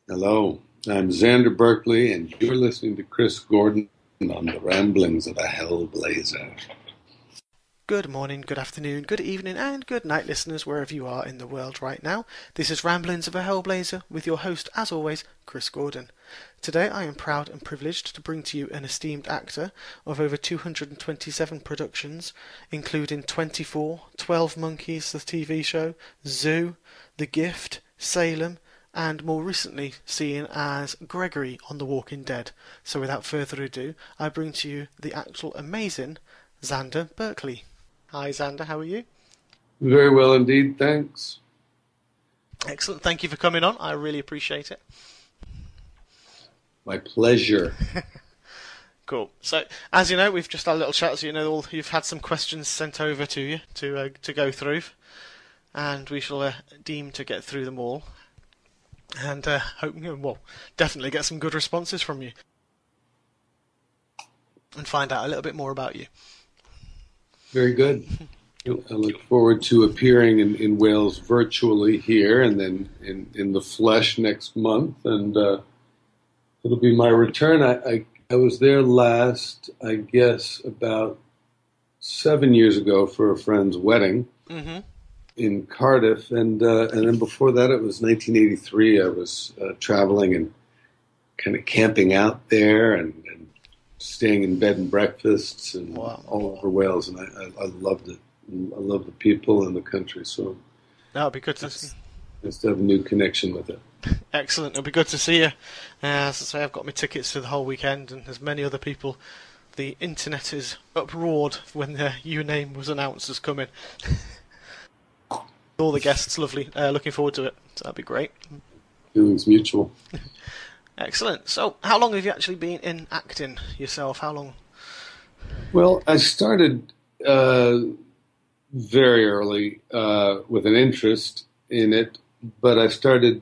Hello, I'm Xander Berkeley, and you're listening to Chris Gordon on the Ramblings of a Hellblazer. Good morning, good afternoon, good evening, and good night, listeners, wherever you are in the world right now. This is Ramblings of a Hellblazer with your host, as always, Chris Gordon. Today I am proud and privileged to bring to you an esteemed actor of over 227 productions, including 24, 12 Monkeys, the TV show, Zoo, The Gift, Salem, and more recently seen as Gregory on The Walking Dead. So without further ado, I bring to you the actual amazing Xander Berkeley. Hi Xander, how are you? Very well indeed, thanks. Excellent, thank you for coming on, I really appreciate it. My pleasure. Cool. So, as you know, we've just had a little chat, so you've had some questions sent over to you to go through, and we shall deem to get through them all, and definitely get some good responses from you, and find out a little bit more about you. Very good. I look forward to appearing in Wales virtually here and then in the flesh next month. And it'll be my return. I was there last, I guess, about 7 years ago for a friend's wedding in Cardiff. And then before that, it was 1983. I was traveling and kind of camping out there and staying in bed and breakfasts and all over Wales, and I loved it. I love the people and the country, so that'll be good to see. Nice to have a new connection with it. Excellent, it'll be good to see you. As I say, I've got my tickets for the whole weekend, and as many other people, the internet is uproared when your name was announced as coming. All the guests, lovely. Looking forward to it, so that'd be great. Feelings mutual. Excellent. So, how long have you actually been in acting yourself? How long? Well, I started very early with an interest in it, but I started,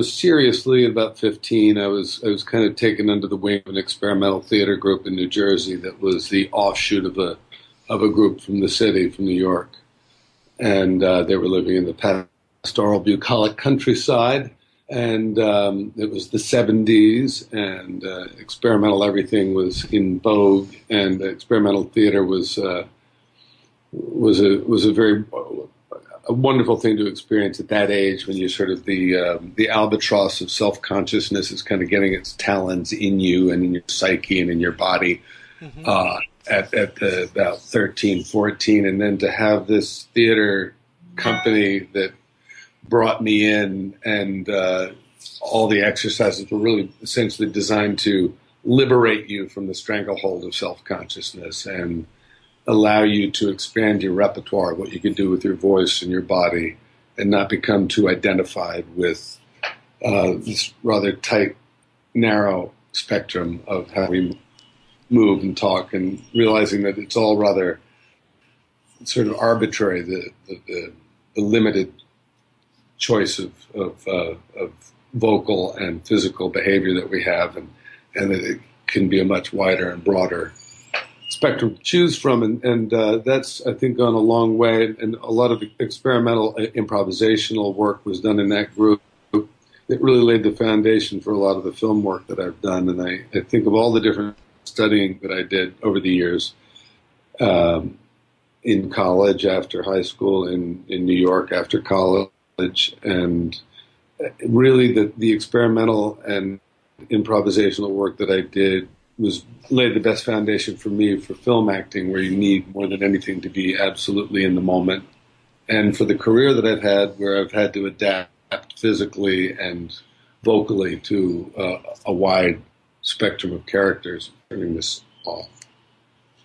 seriously at about 15. I was kind of taken under the wing of an experimental theater group in New Jersey that was the offshoot of a group from the city, from New York, and they were living in the pastoral bucolic countryside. And it was the 70s, and experimental everything was in vogue, and experimental theater was a very wonderful thing to experience at that age, when you're sort of the albatross of self-consciousness is kind of getting its talons in you and in your psyche and in your body at about 13, 14, and then to have this theater company that brought me in, and all the exercises were really essentially designed to liberate you from the stranglehold of self-consciousness and allow you to expand your repertoire, what you can do with your voice and your body, and not become too identified with this rather tight, narrow spectrum of how we move and talk, and realizing that it's all rather sort of arbitrary, the limited choice of vocal and physical behavior that we have, and that it can be a much wider and broader spectrum to choose from, and that's, I think, gone a long way, and a lot of experimental improvisational work was done in that group. It really laid the foundation for a lot of the film work that I've done, and I think of all the different studying that I did over the years, in college, after high school, in New York after college, and really the experimental and improvisational work that I did laid the best foundation for me for film acting, where you need more than anything to be absolutely in the moment, and for the career that I've had, where I've had to adapt physically and vocally to a wide spectrum of characters. Turning this off,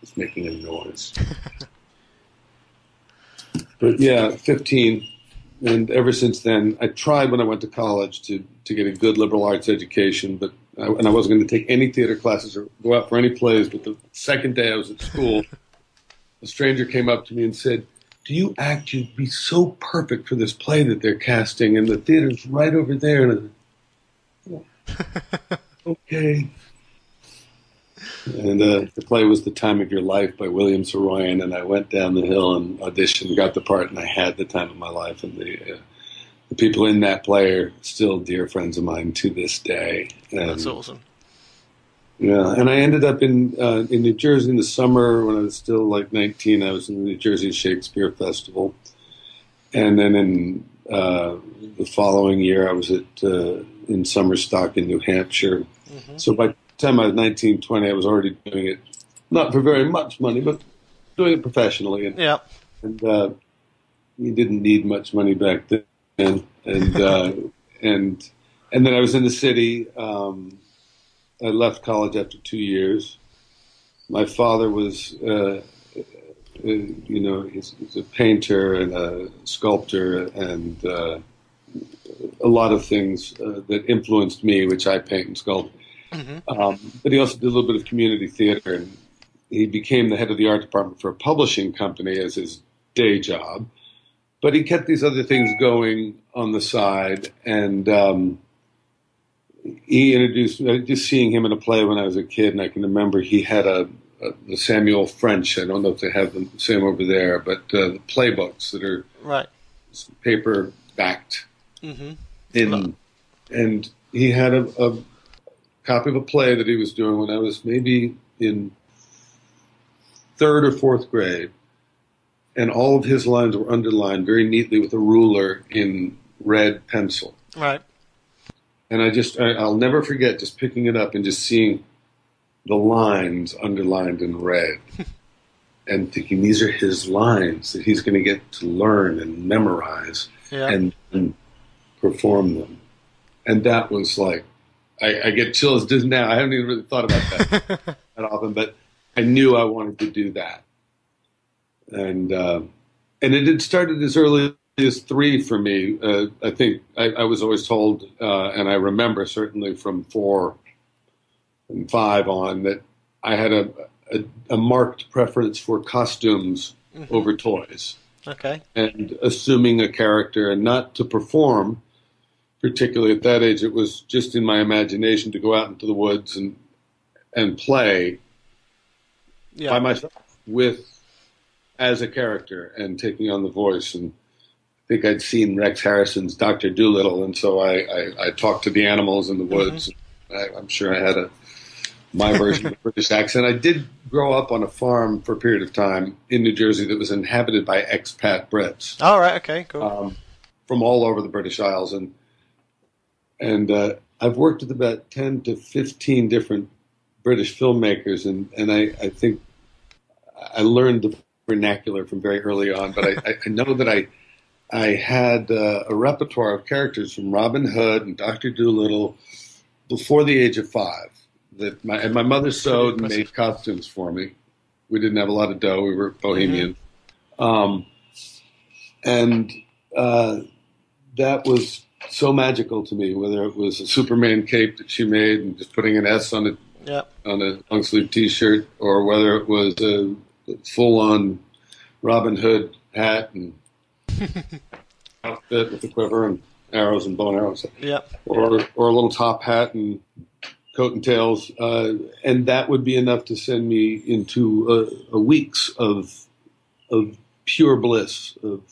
it's making a noise. But yeah, 15. And ever since then, I tried when I went to college to get a good liberal arts education, but I wasn't going to take any theater classes or go out for any plays. But the second day I was at school, a stranger came up to me and said, "Do you act? You'd be so perfect for this play that they're casting, and the theater's right over there." And okay. And the play was The Time of Your Life by William Saroyan, and I went down the hill and auditioned, got the part, and I had the time of my life. And the people in that play are still dear friends of mine to this day. And, that's awesome. Yeah, and I ended up in New Jersey in the summer when I was still like 19. I was in the New Jersey Shakespeare Festival, and then in the following year I was in Summerstock in New Hampshire. Mm-hmm. So by the time I was 19, 20, I was already doing it, not for very much money, but doing it professionally. And, yeah. And you didn't need much money back then. And and then I was in the city. I left college after 2 years. My father was, he's a painter and a sculptor and a lot of things that influenced me, which I paint and sculpt. Mm-hmm. But he also did a little bit of community theater, and he became the head of the art department for a publishing company as his day job. But he kept these other things going on the side, and he introduced me, just seeing him in a play when I was a kid, and I can remember he had the Samuel French, I don't know if they have the same over there, but the playbooks that are paper-backed. Mm-hmm. And he had a copy of a play that he was doing when I was maybe in 3rd or 4th grade, and all of his lines were underlined very neatly with a ruler in red pencil. Right. And I'll never forget just picking it up and just seeing the lines underlined in red and thinking these are his lines that he's going to get to learn and memorize and perform them. And that was like, I get chills just now. I haven't even really thought about that that often, but I knew I wanted to do that. And it had started as early as 3 for me. I think I was always told, and I remember certainly from 4 and 5 on, that I had a marked preference for costumes over toys. Okay. And assuming a character, and not to perform, particularly at that age. It was just in my imagination to go out into the woods and play by myself as a character and taking on the voice. And I think I'd seen Rex Harrison's Dr. Dolittle, and so I talked to the animals in the woods. I'm sure I had my version of the British accent. I did grow up on a farm for a period of time in New Jersey that was inhabited by expat Brits. Oh, right, okay, cool. From all over the British Isles. And I've worked with about 10 to 15 different British filmmakers, and I think I learned the vernacular from very early on, but I know that I had a repertoire of characters from Robin Hood and Dr. Dolittle before the age of 5. My mother sewed and made costumes for me. We didn't have a lot of dough. We were bohemian. And that was so magical to me, whether it was a Superman cape that she made and just putting an S on a long sleeve T-shirt, or whether it was a full-on Robin Hood hat and outfit with a quiver and arrows and bow and arrows, or a little top hat and coat and tails, and that would be enough to send me into a weeks of pure bliss of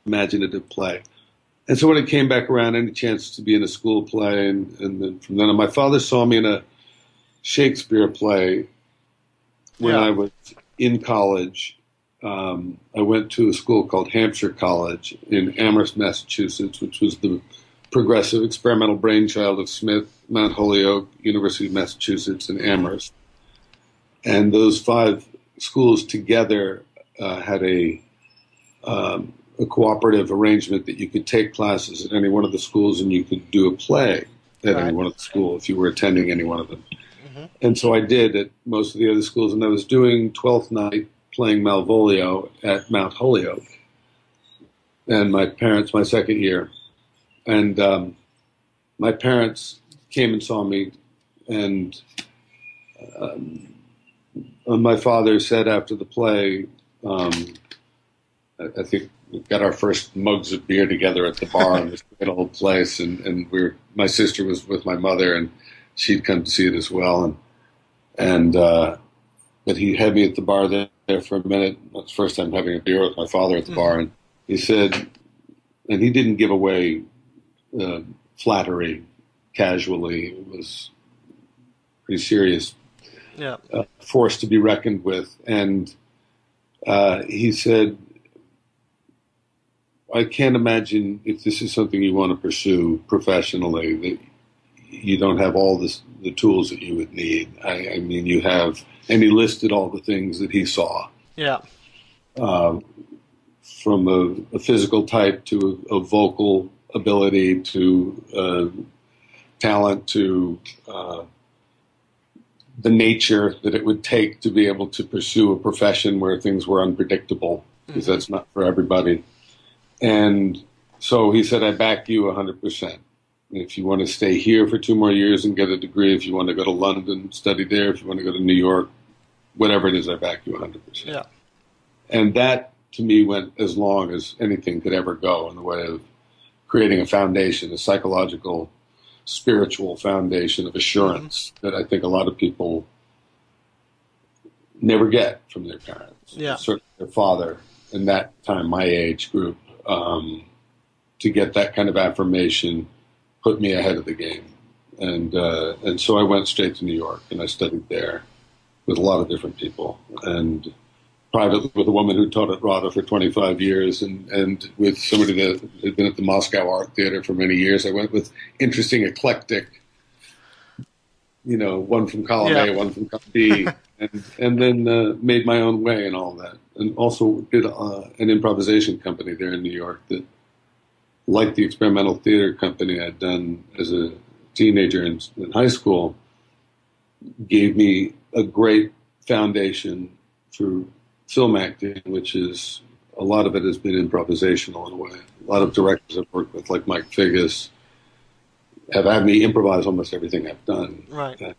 imaginative play. And so when it came back around, any chance to be in a school play, and then from then on, my father saw me in a Shakespeare play when I was in college. I went to a school called Hampshire College in Amherst, Massachusetts, which was the progressive experimental brainchild of Smith, Mount Holyoke, University of Massachusetts, and Amherst. And those 5 schools together had a cooperative arrangement that you could take classes at any one of the schools and you could do a play at any one of the schools if you were attending any one of them. And so I did at most of the other schools, and I was doing Twelfth Night playing Malvolio at Mount Holyoke. And my second year. And my parents came and saw me, and my father said after the play, I think we got our first mugs of beer together at the bar in this great old place, and my sister was with my mother, and she'd come to see it as well, but he had me at the bar there for a minute. It was the first time having a beer with my father at the bar, and he said, and he didn't give away flattery casually. It was pretty serious force to be reckoned with. And he said, I can't imagine if this is something you want to pursue professionally, that you don't have all the tools that you would need. I mean, you have, and he listed all the things that he saw. Yeah. From a physical type to a vocal ability to talent to the nature that it would take to be able to pursue a profession where things were unpredictable, because that's not for everybody. And so he said, I back you 100%. If you want to stay here for 2 more years and get a degree, if you want to go to London, study there, if you want to go to New York, whatever it is, I back you 100%. Yeah. And that, to me, went as long as anything could ever go in the way of creating a foundation, a psychological, spiritual foundation of assurance that I think a lot of people never get from their parents. Yeah. Certainly their father, in that time, my age group, to get that kind of affirmation put me ahead of the game. And so I went straight to New York, and I studied there with a lot of different people, and privately with a woman who taught at RADA for 25 years, and with somebody that had been at the Moscow Art Theater for many years. I went with interesting, eclectic, one from column A, one from column B, and then made my own way and all that. And also did an improvisation company there in New York that, like the experimental theater company I'd done as a teenager in high school, gave me a great foundation for film acting, which is, a lot of it has been improvisational in a way. A lot of directors I've worked with, like Mike Figgis, have had me improvise almost everything I've done. Right.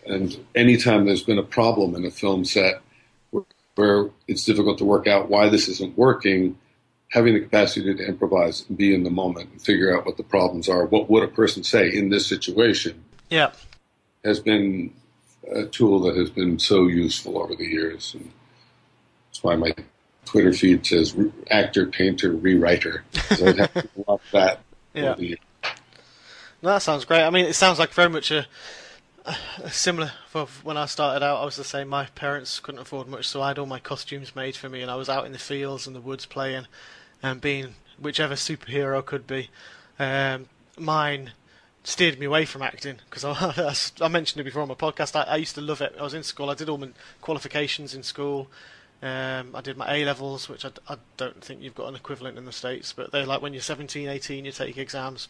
And anytime there's been a problem in a film set where it's difficult to work out why this isn't working, having the capacity to improvise and be in the moment and figure out what the problems are, what would a person say in this situation, has been a tool that has been so useful over the years. And that's why my Twitter feed says actor, painter, rewriter. So I'd have to love that. Yeah. No, that sounds great. I mean, it sounds like very much a similar. For when I started out, I was the same. My parents couldn't afford much, so I had all my costumes made for me, and I was out in the fields and the woods playing and being whichever superhero I could be. Mine steered me away from acting, because I mentioned it before on my podcast. I used to love it. I was in school. I did all my qualifications in school. I did my A-levels, which I don't think you've got an equivalent in the States, but they're like when you're 17, 18, you take exams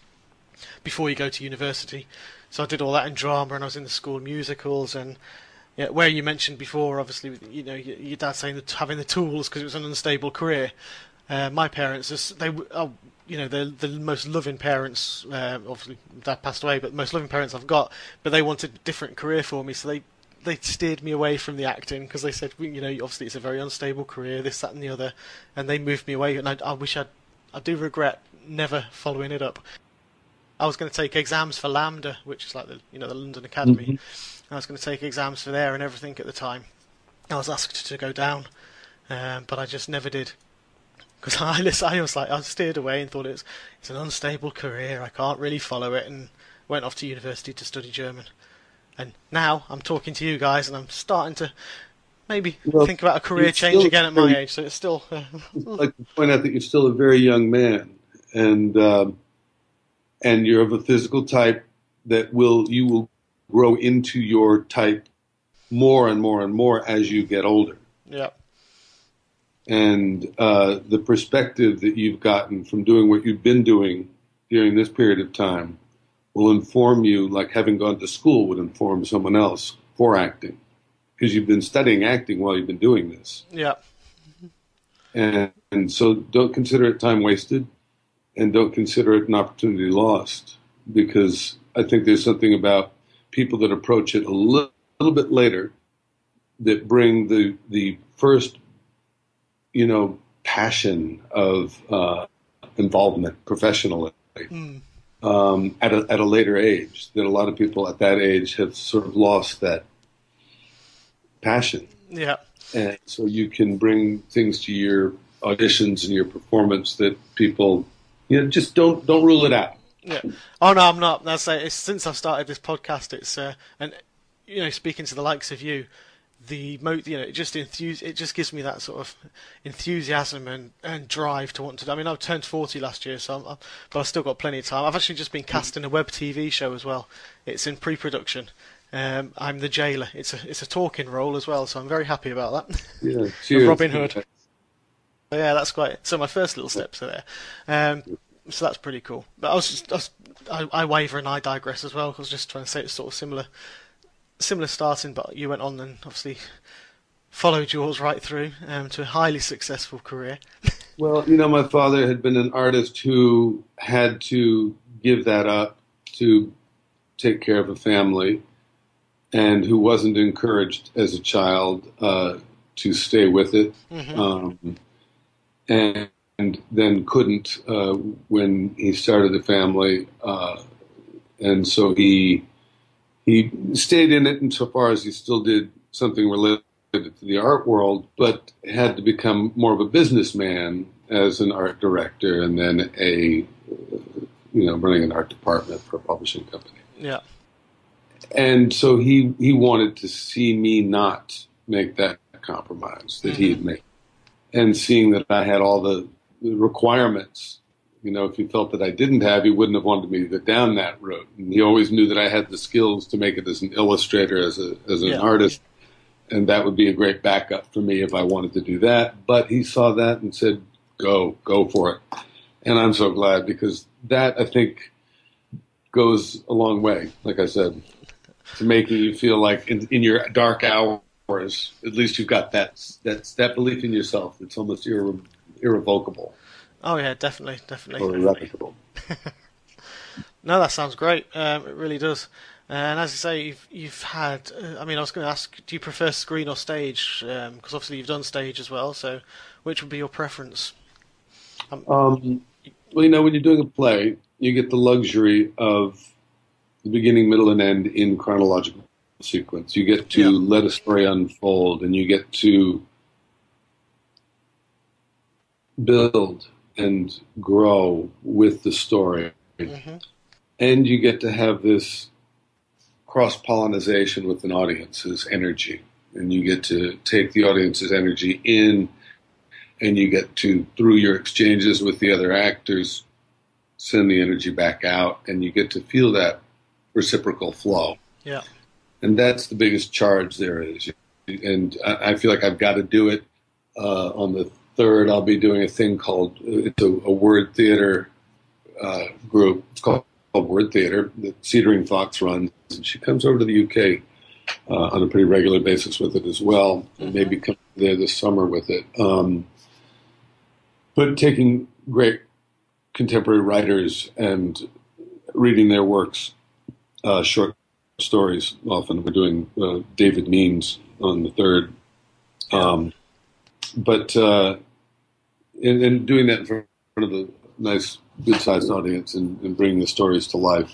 before you go to university. So I did all that in drama, and I was in the school musicals, and where you mentioned before, obviously, your dad saying that having the tools because it was an unstable career. My parents, they're the most loving parents. Obviously, Dad passed away, but the most loving parents I've got. But they wanted a different career for me, so they steered me away from the acting because they said, obviously it's a very unstable career, this, that, and the other, and they moved me away. And I do regret never following it up. I was going to take exams for LAMDA, which is like the London Academy. Mm-hmm. I was going to take exams for there and everything at the time. I was asked to go down, but I just never did. Because I steered away and thought it's an unstable career. I can't really follow it, and went off to university to study German. And now I'm talking to you guys, and I'm starting to maybe think about a career change again at my age. So it's still. I'd like to point out that you're still a very young man, and you're of a physical type that you will grow into your type more and more and more as you get older. Yeah. And the perspective that you've gotten from doing what you've been doing during this period of time will inform you, like having gone to school would inform someone else for acting, because you've been studying acting while you've been doing this. Yeah. And so don't consider it time wasted, and don't consider it an opportunity lost, because I think there's something about people that approach it a little bit later that bring the first passion of involvement professionally at a later age, that a lot of people at that age have sort of lost that passion. Yeah. And so you can bring things to your auditions and your performance that people, just don't rule it out. Yeah. Oh no, I'm not. That's it's, since I've started this podcast, it's and speaking to the likes of you, it just gives me that sort of enthusiasm and drive to want to. I mean, I've turned 40 last year, but I've still got plenty of time. I've actually just been cast in a web TV show as well. It's in pre-production. I'm the jailer. It's a talking role as well, so I'm very happy about that. Yeah, With cheers. Robin Hood. Yeah, that's quite. So my first little steps are there. So that's pretty cool. But I waver and I digress as well. I was just trying to say it's sort of similar starting, but you went on and obviously followed yours right through to a highly successful career. Well, my father had been an artist who had to give that up to take care of a family, and who wasn't encouraged as a child to stay with it, and then couldn't when he started the family, and so he stayed in it insofar as he still did something related to the art world, but had to become more of a businessman as an art director, and then running an art department for a publishing company. Yeah. And so he wanted to see me not make that compromise that he had made, and seeing that I had all the requirements. If he felt that I didn't have, he wouldn't have wanted me to go down that road. And he always knew that I had the skills to make it as an illustrator, as an artist, and that would be a great backup for me if I wanted to do that. But he saw that and said, go for it. And I'm so glad, because that, I think, goes a long way, like I said, to making you feel like in your dark hours, at least you've got that belief in yourself that's almost irrevocable. Oh yeah, definitely. Or irrevocable. No, that sounds great. It really does. And as you say, you've had. I was going to ask, do you prefer screen or stage? Because obviously you've done stage as well. So, which would be your preference? When you're doing a play, you get the luxury of the beginning, middle, and end in chronological sequence. You get to let a story unfold, and you get to build and grow with the story. And you get to have this cross-pollination with an audience's energy. And you get to take the audience's energy in, and you get to, through your exchanges with the other actors, send the energy back out, and you get to feel that reciprocal flow. Yeah. And that's the biggest charge there is. And I feel like I've got to do it. On the 3rd, I'll be doing a thing called, it's a word theater group. It's called Word Theater that Cedering Fox runs. And she comes over to the UK on a pretty regular basis with it as well. And maybe come there this summer with it. But taking great contemporary writers and reading their works, short stories often. We're doing David Means on the 3rd. And doing that in front of a nice, good-sized audience and bringing the stories to life.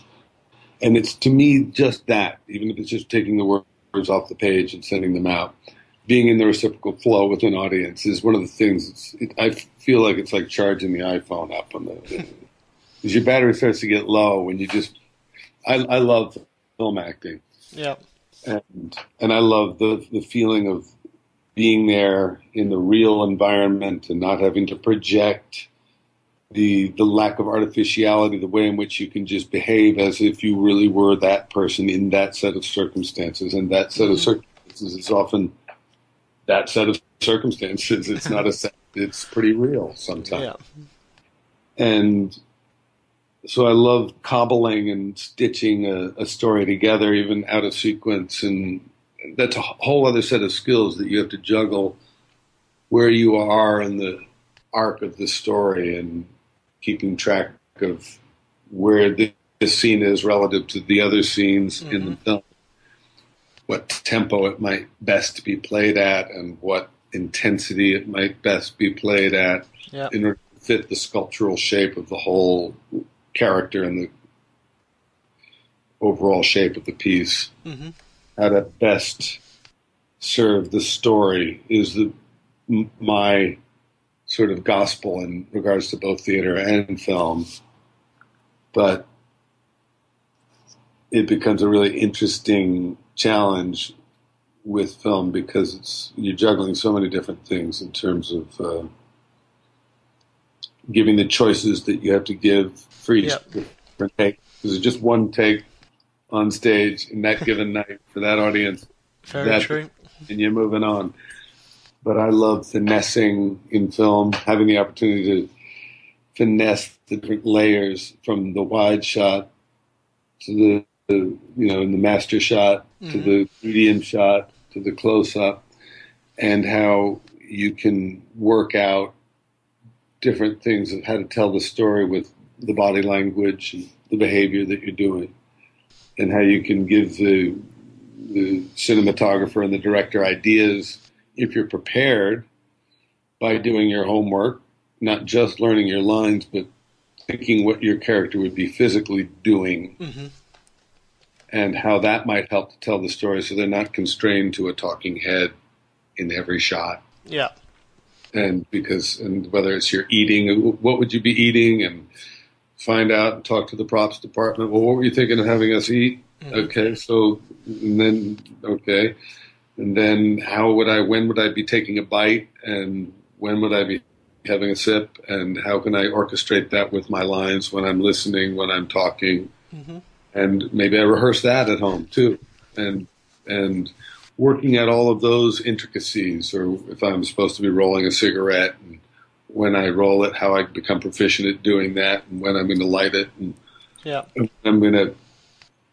And it's, to me, just that, even if it's just taking the words off the page and sending them out, being in the reciprocal flow with an audience is one of the things. I feel like it's like charging the iPhone up on because your battery starts to get low when you just. I love film acting. Yeah. And I love the feeling of being there in the real environment and not having to project the lack of artificiality, the way in which you can just behave as if you really were that person in that set of circumstances. And that set of circumstances is often that set of circumstances. It's not a set. It's pretty real sometimes. Yeah. And so I love cobbling and stitching a story together, even out of sequence. And that's a whole other set of skills that you have to juggle where you are in the arc of the story and keeping track of where this scene is relative to the other scenes in the film, what tempo it might best be played at, and what intensity it might best be played at in order to fit the sculptural shape of the whole character and the overall shape of the piece. How to best serve the story is my sort of gospel in regards to both theater and film. But it becomes a really interesting challenge with film because you're juggling so many different things in terms of giving the choices that you have to give for each different take. There's just one take on stage in that given night for that audience. Very true. And you're moving on. But I love finessing in film, having the opportunity to finesse the different layers from the wide shot to in the master shot to the medium shot to the close-up, and how you can work out different things of how to tell the story with the body language and the behavior that you're doing, and how you can give the cinematographer and the director ideas if you're prepared by doing your homework, not just learning your lines, but thinking what your character would be physically doing and how that might help to tell the story so they're not constrained to a talking head in every shot. Yeah. And whether it's you're eating, what would you be eating, and find out and talk to the props department. Well, what were you thinking of having us eat? Okay, so, and then, okay. And then when would I be taking a bite, and when would I be having a sip, and how can I orchestrate that with my lines when I'm listening, when I'm talking, and maybe I rehearse that at home too, and working at all of those intricacies, or if I'm supposed to be rolling a cigarette, and when I roll it, how I become proficient at doing that, and when I'm going to light it, and I'm going to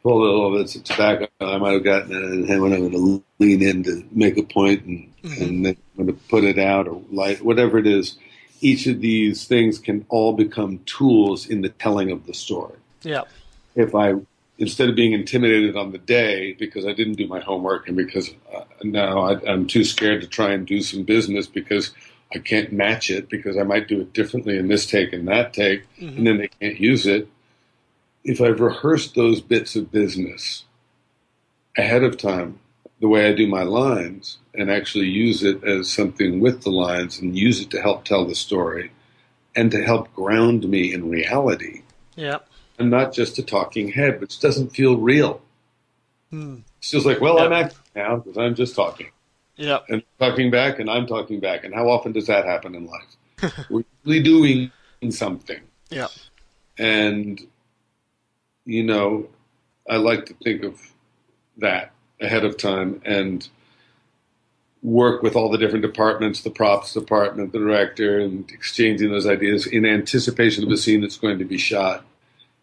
pull a little bit of tobacco I might have gotten, and when I'm going to lean in to make a point, and then I'm going to put it out or light, whatever it is. Each of these things can all become tools in the telling of the story. Yeah. If instead of being intimidated on the day because I didn't do my homework and because now I'm too scared to try and do some business because I can't match it because I might do it differently in this take and that take, and then they can't use it. If I've rehearsed those bits of business ahead of time, the way I do my lines, and actually use it as something with the lines and use it to help tell the story and to help ground me in reality. Yeah. And not just a talking head, which doesn't feel real. It's just like, I'm acting now because I'm just talking. Yeah. And talking back, and I'm talking back. And how often does that happen in life? We're really doing something. Yeah. And, I like to think of that ahead of time and work with all the different departments, the props department, the director, and exchanging those ideas in anticipation of a scene that's going to be shot.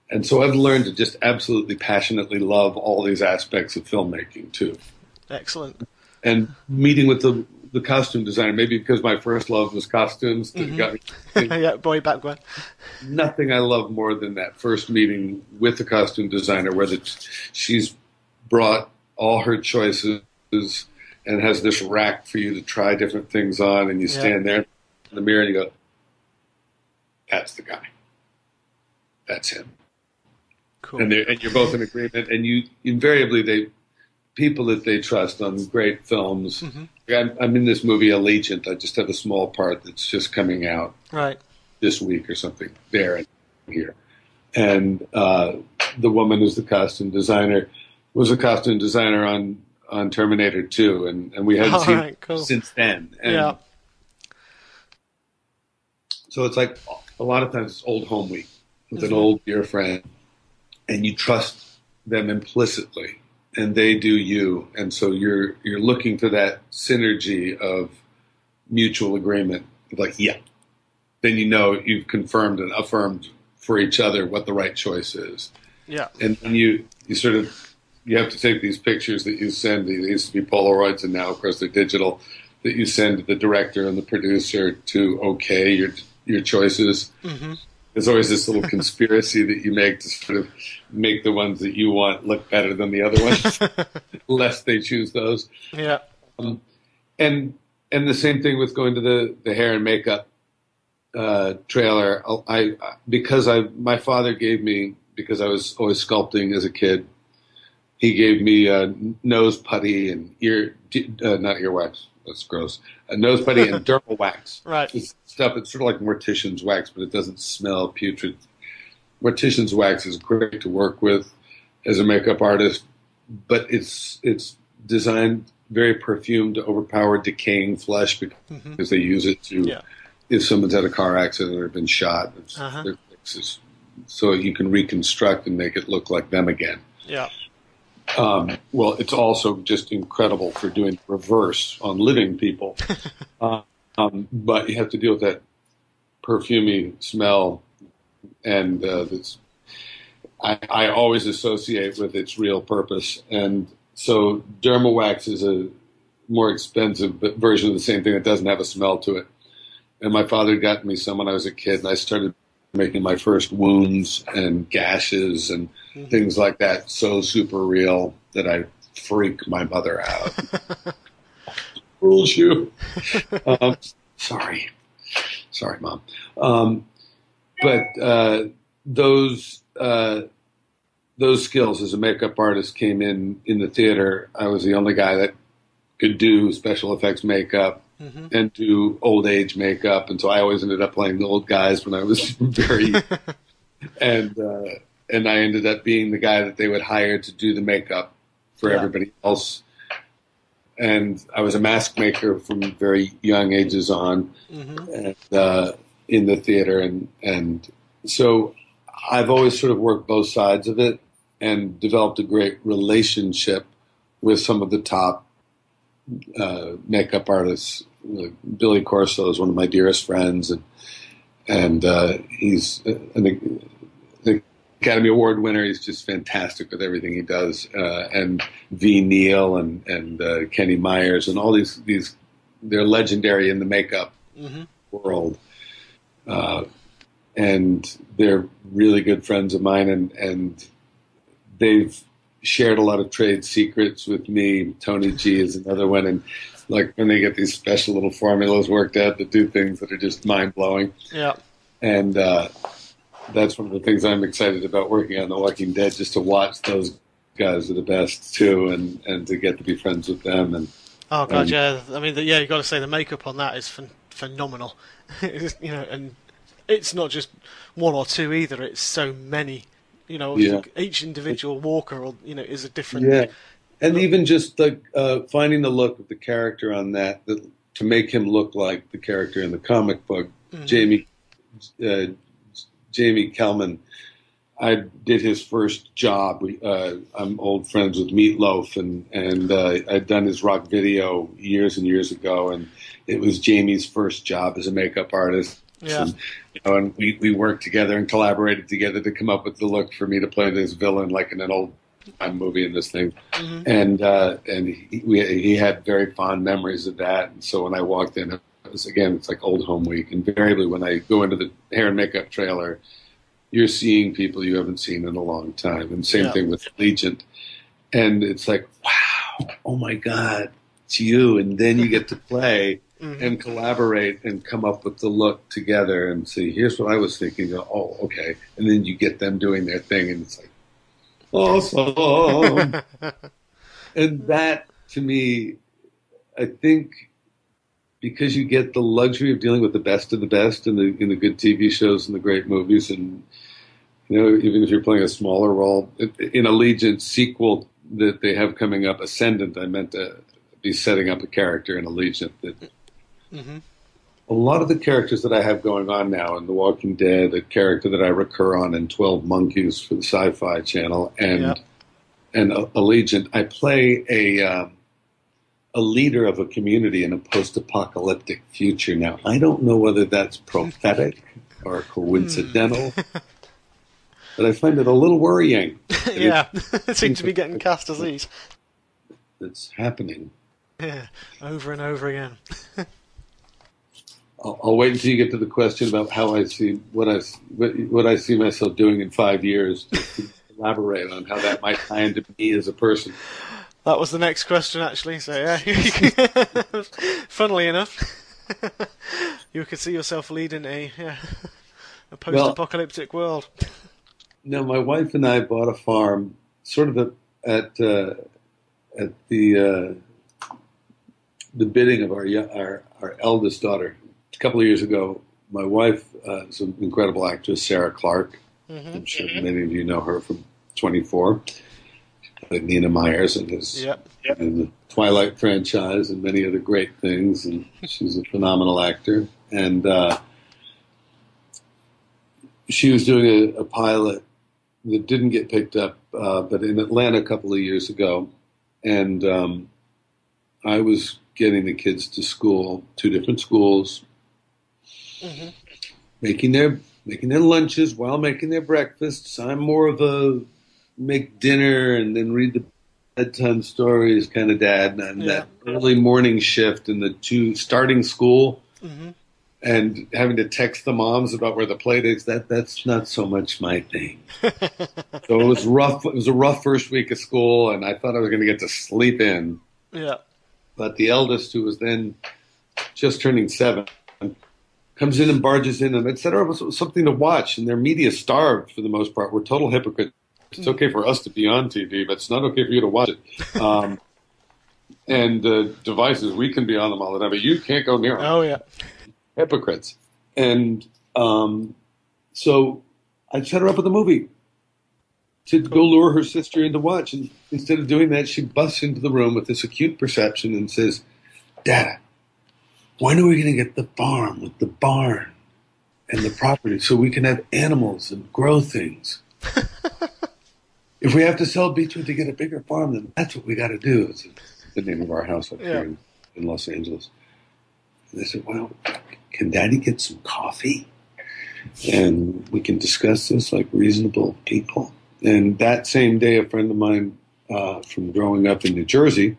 And so I've learned to just absolutely passionately love all these aspects of filmmaking too. Excellent. And meeting with the costume designer, maybe because my first love was costumes. That got me thinking, boy background. Nothing I love more than that first meeting with the costume designer where she's brought all her choices and has this rack for you to try different things on, and you stand there in the mirror and you go, that's the guy. That's him. Cool. And you're both in agreement, and you invariably people that they trust on great films. I'm in this movie Allegiant. I just have a small part that's just coming out this week or something there and here. And the woman who's the costume designer was a costume designer on Terminator 2, and we hadn't seen since then. And so it's like a lot of times it's old home week with an old dear friend, and you trust them implicitly, and they do you, and so you're looking to that synergy of mutual agreement. Like, then you've confirmed and affirmed for each other what the right choice is. Yeah, and you sort of. You have to take these pictures that you send. They used to be Polaroids, and now, of course, they're digital. That you send to the director and the producer to your choices. There's always this little conspiracy that you make to sort of make the ones that you want look better than the other ones, lest they choose those. Yeah. And the same thing with going to the hair and makeup trailer. My father gave me, because I was always sculpting as a kid. He gave me nose putty and not earwax. That's gross. Nose putty and dermal wax. Right. It's stuff. It's sort of like mortician's wax, but it doesn't smell putrid. Mortician's wax is great to work with, as a makeup artist, but it's designed very perfumed to overpower decaying flesh because they use it to, if someone's had a car accident or been shot, so you can reconstruct and make it look like them again. Yeah. Well, it's also just incredible for doing reverse on living people. But you have to deal with that perfumey smell, and I always associate with its real purpose. And so Dermawax is a more expensive version of the same thing that doesn't have a smell to it. And my father got me some when I was a kid, and I started making my first wounds and gashes and things like that so super real that I freak my mother out. Rules you. Sorry, Mom. But those skills as a makeup artist came in the theater. I was the only guy that could do special effects makeup and do old age makeup, and so I always ended up playing the old guys when I was very and I ended up being the guy that they would hire to do the makeup for everybody else. And I was a mask maker from very young ages on, and in the theater, and so I've always sort of worked both sides of it and developed a great relationship with some of the top makeup artists. Like Billy Corso is one of my dearest friends, and he's an Academy Award winner. He's just fantastic with everything he does. And V. Neal and Kenny Myers and all these they're legendary in the makeup world. And they're really good friends of mine, and they've shared a lot of trade secrets with me. Tony G is another one, and like when they get these special little formulas worked out that do things that are just mind-blowing. Yeah. And that's one of the things I'm excited about working on The Walking Dead, just to watch those guys are the best too, and to get to be friends with them. And oh god, yeah. I mean, you got to say the makeup on that is phenomenal. And it's not just one or two either. It's so many. Each individual walker, is a different. Yeah, and even just like finding the look of the character on that to make him look like the character in the comic book, Jamie Kelman. I did his first job. I'm old friends with Meatloaf, and I'd done his rock video years and years ago, and it was Jamie's first job as a makeup artist. Yeah. And we worked together and collaborated together to come up with the look for me to play this villain, like in an old time movie in this thing. And he had very fond memories of that. And so when I walked in, it's like old home week. Invariably, when I go into the hair and makeup trailer, you're seeing people you haven't seen in a long time. And same thing with Allegiant. And it's like, wow, oh my God, it's you. And then you get to play and collaborate and come up with the look together and see, here's what I was thinking. Oh, okay. And then you get them doing their thing, and it's like, awesome. And that, to me, I think, because you get the luxury of dealing with the best of the best in the good TV shows and the great movies, and even if you're playing a smaller role in Allegiant sequel that they have coming up, Ascendant, I meant to be setting up a character in Allegiant that a lot of the characters that I have going on now in The Walking Dead, the character that I recur on in 12 Monkeys for the Sci-Fi Channel, and Allegiant, I play a leader of a community in a post-apocalyptic future. Now, I don't know whether that's prophetic or coincidental, but I find it a little worrying. It seems to be getting cast as these. It's happening. Yeah, over and over again. I'll wait until you get to the question about how I see what I see myself doing in 5 years to elaborate on how that might tie into me as a person. That was the next question, actually. So yeah, funnily enough, you could see yourself leading a post-apocalyptic world. Now, my wife and I bought a farm, sort of at the bidding of our eldest daughter. A couple of years ago, my wife is an incredible actress, Sarah Clarke. I'm sure many of you know her from 24. like Nina Myers and his and the Twilight franchise and many other great things. And she's a phenomenal actor. And she was doing a pilot that didn't get picked up, but in Atlanta a couple of years ago. And I was getting the kids to school, 2 different schools, making their lunches while making their breakfasts. I'm more of a make dinner and then read the bedtime stories kind of dad. And that early morning shift and the 2 starting school and having to text the moms about where the play is, that's not so much my thing. So it was rough. It was a rough first week of school, and I thought I was going to get to sleep in. Yeah. But the eldest, who was then just turning 7, comes in and barges in, and it set her up with something to watch. And they're media starved for the most part. We're total hypocrites. It's okay for us to be on TV, but it's not okay for you to watch it. And devices, we can be on them all the time, but you can't go near them. Oh, yeah. Hypocrites. And so I set her up with a movie to go lure her sister in to watch. And instead of doing that, she busts into the room with this acute perception and says, Dad, when are we going to get the farm with the barn and the property so we can have animals and grow things? If we have to sell Beechwood to get a bigger farm, then that's what we got to do. It's the name of our house up here in Los Angeles. And they said, well, can Daddy get some coffee? And we can discuss this like reasonable people. And that same day, a friend of mine from growing up in New Jersey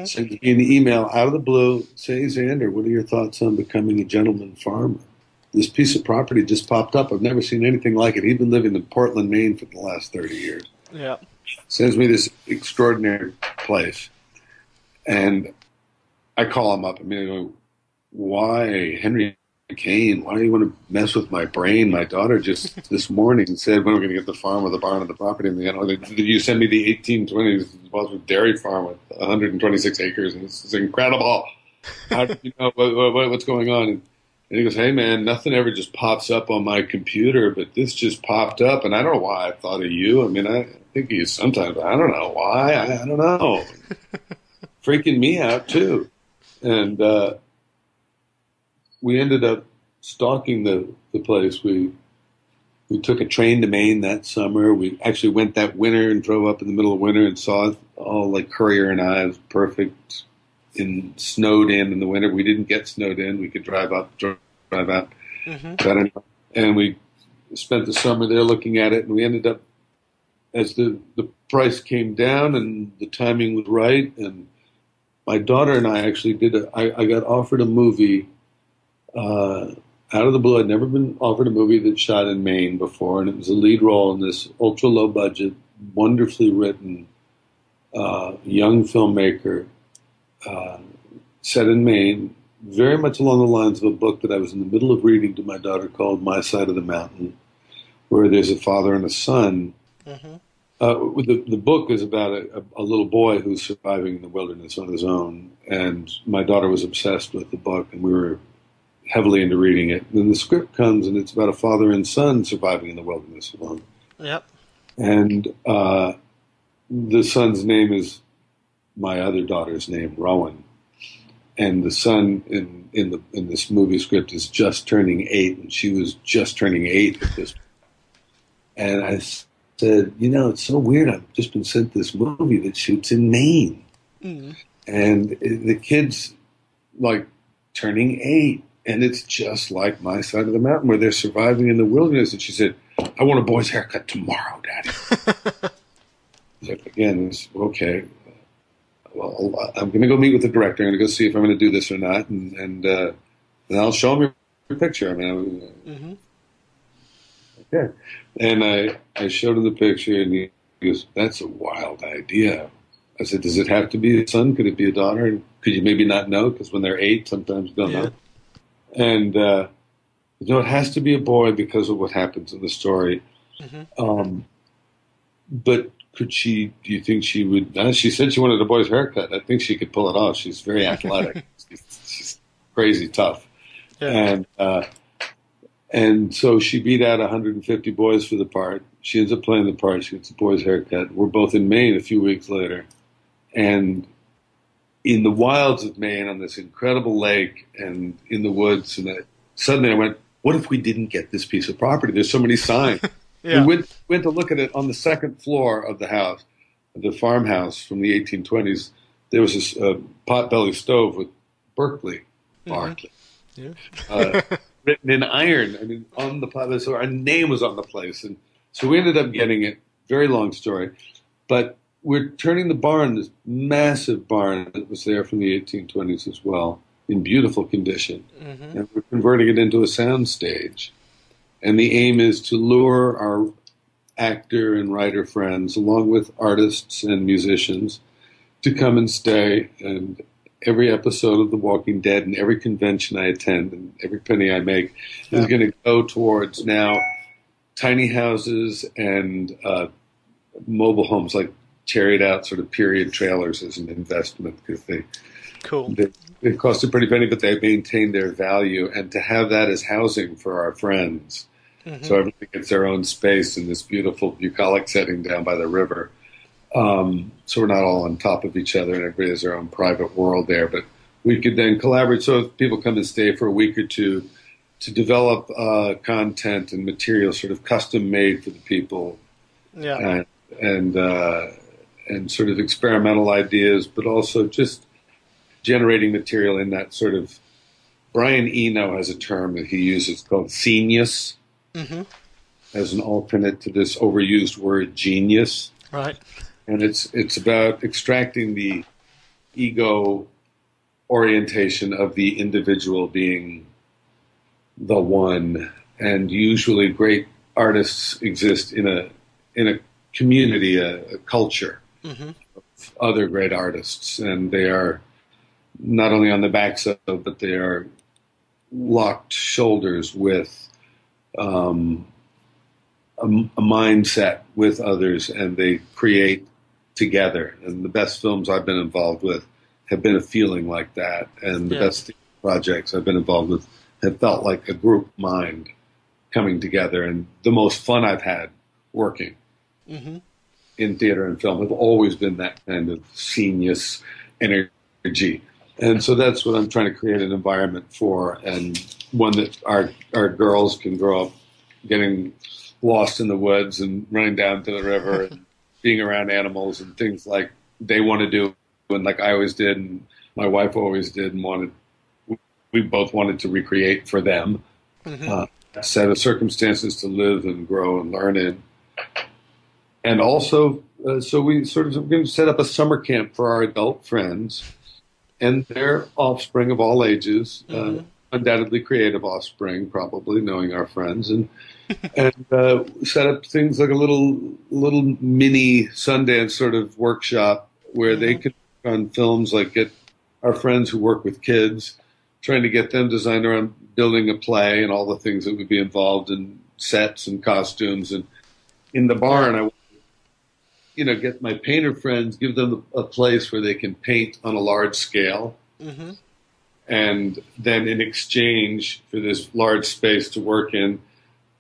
sent me an email out of the blue saying, Xander, what are your thoughts on becoming a gentleman farmer? This piece of property just popped up. I've never seen anything like it. He'd been living in Portland, Maine for the last 30 years. Yeah. Sends me this extraordinary place. And I call him up. I mean, I go, why, Henry Kane, why do you want to mess with my brain? My daughter just this morning said, when are we going to get the farm or the barn or the property? And did you send me the 1820s dairy farm with 126 acres? And it's incredible. How do you know what's going on? And he goes, hey, man, nothing ever just pops up on my computer, but this just popped up, and I don't know why I thought of you. I mean, I think of you sometimes, but I don't know why. I don't know. Freaking me out, too. And we ended up stalking the place. We took a train to Maine that summer. We actually went that winter and drove up in the middle of winter and saw it all like Courier and I. It was perfect. Snowed in the winter. We didn't get snowed in. We could drive up, drive out. And we spent the summer there looking at it. And we ended up, as the price came down and the timing was right, and my daughter and I actually I got offered a movie out of the blue. I'd never been offered a movie that shot in Maine before, and it was a lead role in this ultra low budget, wonderfully written young filmmaker set in Maine, very much along the lines of a book that I was in the middle of reading to my daughter called My Side of the Mountain, where there's a father and a son. The book is about a little boy who's surviving in the wilderness on his own, and my daughter was obsessed with the book, and we were heavily into reading it. And then the script comes, and it's about a father and son surviving in the wilderness alone. Yep. And the son's name is my other daughter's name, Rowan, and the son in this movie script is just turning 8, and she was just turning 8 at this point. And I said, it's so weird. I've just been sent this movie that shoots in Maine, and the kid's like turning 8, and it's just like My Side of the Mountain, where they're surviving in the wilderness. And she said, "I want a boy's haircut tomorrow, Daddy." Again, it's okay. Well, I'm going to go meet with the director. I'm going to go see if I'm going to do this or not, and I'll show him your picture. I mean, okay. And I showed him the picture, and he goes, "That's a wild idea." I said, "Does it have to be a son? Could it be a daughter? And could you maybe not know? Because when they're 8, sometimes you don't know." And it has to be a boy because of what happens in the story. But do you think she would? She said she wanted a boy's haircut. I think she could pull it off. She's very athletic. She's crazy tough. Yeah. And so she beat out 150 boys for the part. She ends up playing the part. She gets the boy's haircut. We're both in Maine a few weeks later. And in the wilds of Maine on this incredible lake and in the woods, and suddenly I went, what if we didn't get this piece of property? There's so many signs. Yeah. We went to look at it on the second floor of the house, the farmhouse from the 1820s. There was this pot-belly stove with Berkeley, Barkley, written in iron. I mean, on the pot. So our name was on the place, and so we ended up getting it. Very long story, but we're turning the barn, this massive barn that was there from the 1820s as well, in beautiful condition, and we're converting it into a sound stage. And the aim is to lure our actor and writer friends, along with artists and musicians, to come and stay. And every episode of The Walking Dead and every convention I attend and every penny I make is going to go towards now tiny houses and mobile homes, like carried out sort of period trailers as an investment, because they cost a pretty penny, but they maintain their value. And to have that as housing for our friends, so everything gets their own space in this beautiful bucolic setting down by the river. So we're not all on top of each other and everybody has their own private world there, but we could then collaborate. So if people come and stay for a week or two, to develop content and material sort of custom made for the people, and sort of experimental ideas, but also just generating material in that sort of, Brian Eno has a term that he uses called scenius, as an alternate to this overused word genius. Right. And it's about extracting the ego orientation of the individual being the one. And usually great artists exist in a community, a culture of other great artists. And they are not only on the backs of, but they are locked shoulders with a mindset with others, and they create together. And the best films I've been involved with have been a feeling like that, and the best projects I've been involved with have felt like a group mind coming together. And the most fun I've had working in theater and film have always been that kind of genius energy. And so that's what I'm trying to create an environment for, and one that our girls can grow up getting lost in the woods and running down to the river and being around animals and things like they want to do, and like I always did and my wife always did, and we both wanted to recreate for them a set of circumstances to live and grow and learn in. And also, so we sort of going to set up a summer camp for our adult friends and their offspring of all ages, undoubtedly creative offspring, probably, knowing our friends, and set up things like a little mini Sundance sort of workshop where they could work on films, like get our friends who work with kids, trying to get them designed around building a play and all the things that would be involved in sets and costumes. And in the barn, I get my painter friends, give them a place where they can paint on a large scale. And then in exchange for this large space to work in,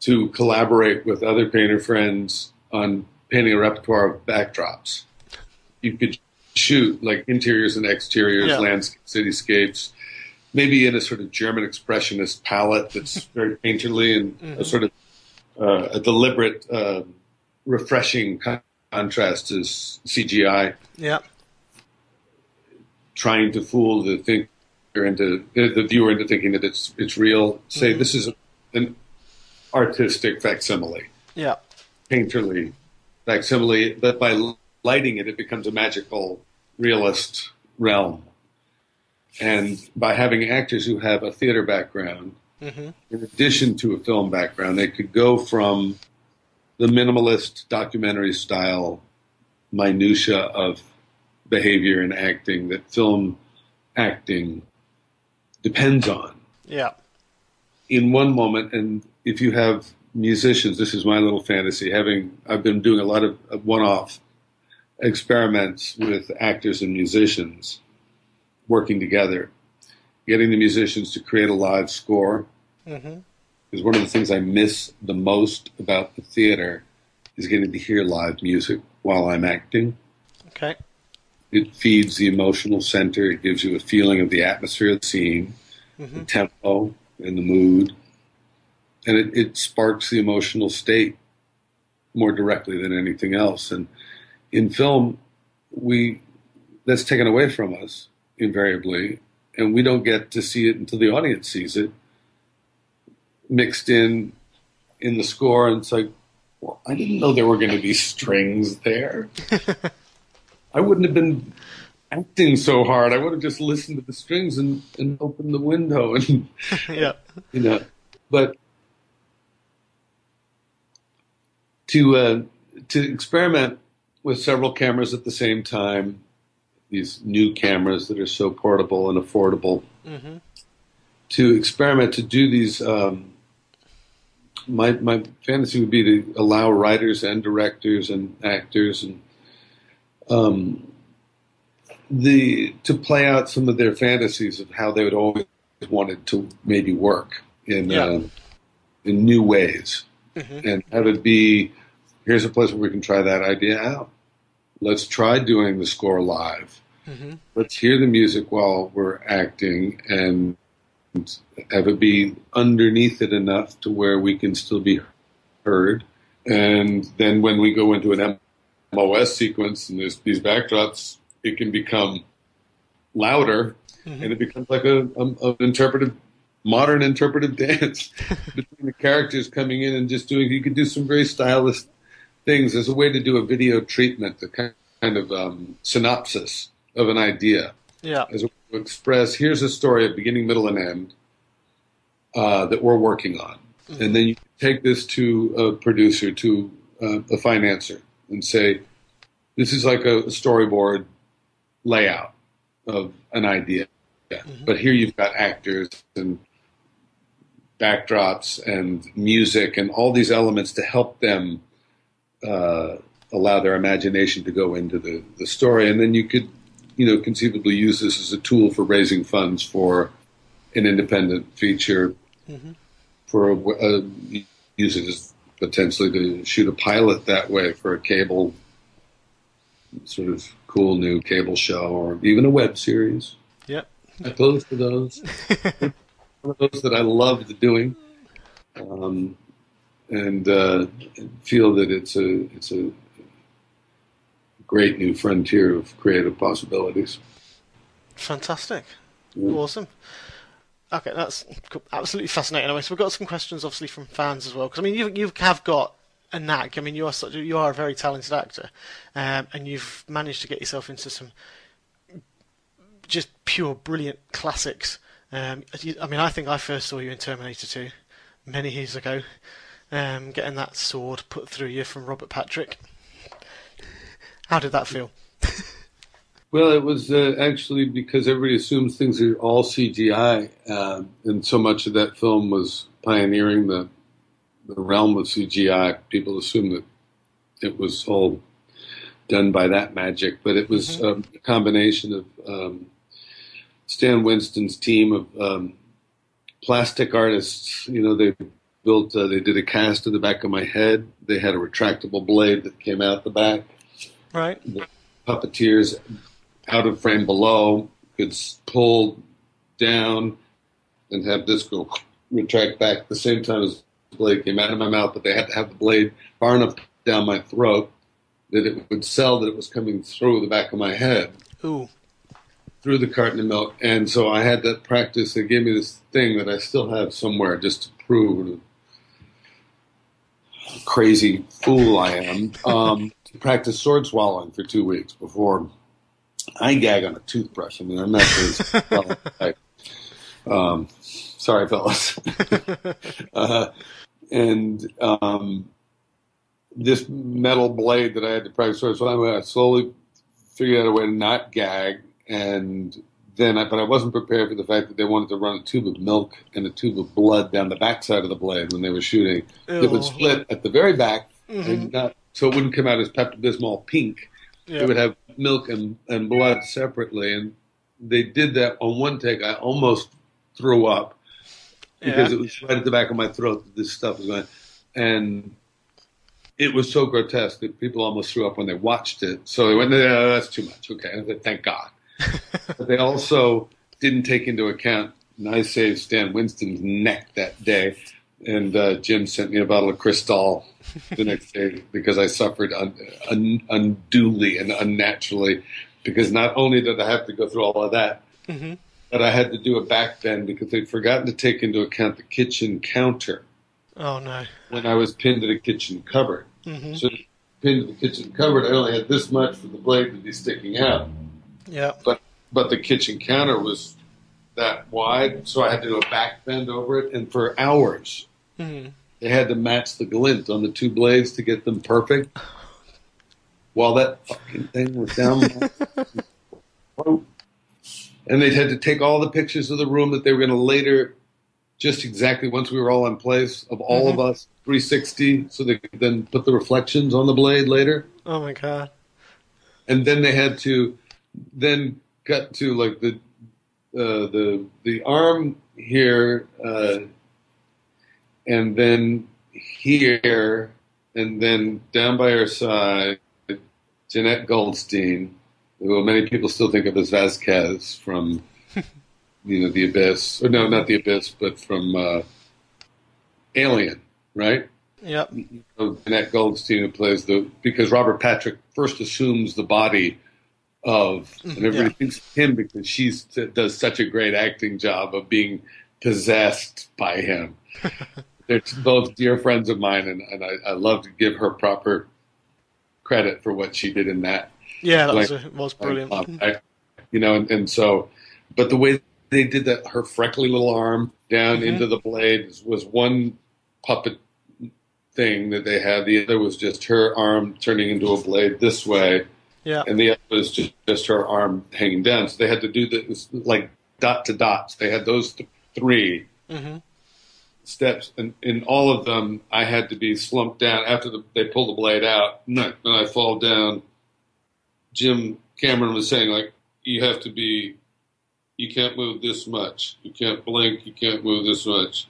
to collaborate with other painter friends on painting a repertoire of backdrops. You could shoot like interiors and exteriors, landscapes, cityscapes, maybe in a sort of German expressionist palette that's very painterly and a sort of a deliberate, refreshing contrast to CGI. Yeah. Trying to fool the thinker the viewer into thinking that it's real. Say this is an artistic facsimile. Yeah. Painterly facsimile, but by lighting it, it becomes a magical realist realm. And by having actors who have a theater background, in addition to a film background, they could go from the minimalist documentary style minutia of behavior and acting that film acting depends on. Yeah. In one moment, and if you have musicians, this is my little fantasy, I've been doing a lot of one-off experiments with actors and musicians working together, getting the musicians to create a live score. Because one of the things I miss the most about the theater is getting to hear live music while I'm acting. Okay. It feeds the emotional center. It gives you a feeling of the atmosphere of the scene, the tempo, and the mood. And it sparks the emotional state more directly than anything else. And in film, that's taken away from us invariably, and we don't get to see it until the audience sees it mixed in the score. And it's like, well, I didn't know there were going to be strings there. I wouldn't have been acting so hard. I would have just listened to the strings and opened the window and Yeah. But to experiment with several cameras at the same time, these new cameras that are so portable and affordable, to experiment, to do these, my fantasy would be to allow writers and directors and actors and to play out some of their fantasies of how they would always wanted to maybe work in new ways, and have it be, here's a place where we can try that idea out. Let's try doing the score live. Let's hear the music while we're acting and have it be underneath it enough to where we can still be heard. And then when we go into an MOS sequence and there's these backdrops, it can become louder, and it becomes like an modern interpretive dance between the characters coming in and just doing. You could do some very stylish things as a way to do a video treatment, the kind of synopsis of an idea, as a way to express, here's a story of beginning, middle, and end that we're working on. And then you take this to a producer, to a financer, and say, this is like a storyboard layout of an idea. But here you've got actors and backdrops and music and all these elements to help them allow their imagination to go into the story. And then you could, conceivably use this as a tool for raising funds for an independent feature, use it as potentially to shoot a pilot that way for a cable, sort of cool new cable show, or even a web series. Yep. Opposed to those. One of those that I loved doing, and feel that it's a great new frontier of creative possibilities. Fantastic. Awesome. Okay, that's absolutely fascinating. Anyway, so we've got some questions, obviously, from fans as well. Because I mean, you have got a knack. I mean, you are a very talented actor, and you've managed to get yourself into some just pure brilliant classics. I mean, I think I first saw you in Terminator 2 many years ago, getting that sword put through you from Robert Patrick. How did that feel? Well, it was actually because everybody assumes things are all CGI, and so much of that film was pioneering the realm of CGI. People assume that it was all done by that magic, but it was a combination of Stan Winston's team of plastic artists. They did a cast of the back of my head. They had a retractable blade that came out the back. Right. The puppeteers out of frame below could pull down and have this go retract back at the same time as the blade came out of my mouth, but they had to have the blade far enough down my throat that it would sell that it was coming through the back of my head. Ooh. Through the carton of milk. And so I had that practice. They gave me this thing that I still have somewhere just to prove what a crazy fool I am. To practice sword swallowing for 2 weeks before I gag on a toothbrush. I mean, I'm not very sorry, fellas. This metal blade that I had to practice sword swallowing, I slowly figured out a way to not gag. And then, but I wasn't prepared for the fact that they wanted to run a tube of milk and a tube of blood down the backside of the blade when they were shooting. Ew. It would split at the very back, and so it wouldn't come out as Pepto-Bismol pink. Yeah. It would have milk and blood separately, and they did that on one take. I almost threw up because it was right at the back of my throat that this stuff was going. And it was so grotesque that people almost threw up when they watched it. So they went, no, that's too much. Okay, I said, thank God. But they also didn't take into account, and I saved Stan Winston's neck that day, and Jim sent me a bottle of Cristal the next day because I suffered unduly and unnaturally, because not only did I have to go through all of that, but I had to do a back bend because they'd forgotten to take into account the kitchen counter. Oh, no. When I was pinned to the kitchen cupboard. So pinned to the kitchen cupboard, I only had this much for the blade to be sticking out. Yeah. But the kitchen counter was that wide, so I had to do a back bend over it, and for hours they had to match the glint on the two blades to get them perfect. While that fucking thing was down my throat. And they had to take all the pictures of the room that they were going to later, just exactly once we were all in place, of all of us, 360, so they could then put the reflections on the blade later. Oh my God. And then they had to then cut to like the arm here, and then here, and then down by her side, Jeanette Goldstein, who many people still think of as Vasquez from The Abyss. Or no, not The Abyss, but from Alien, right? Yep. Jeanette Goldstein, who plays because Robert Patrick first assumes the body of, and everybody thinks of him because she does such a great acting job of being possessed by him. They're both dear friends of mine, and I love to give her proper credit for what she did in that. Yeah, that was brilliant. And so, but the way they did that, her freckly little arm down into the blade was one puppet thing that they had. The other was just her arm turning into a blade this way. Yeah. And the other was just her arm hanging down. So they had to do this like dot to dots. They had those three steps. And in all of them, I had to be slumped down after they pull the blade out. And I fall down. Jim Cameron was saying, like, you can't move this much. You can't blink. You can't move this much.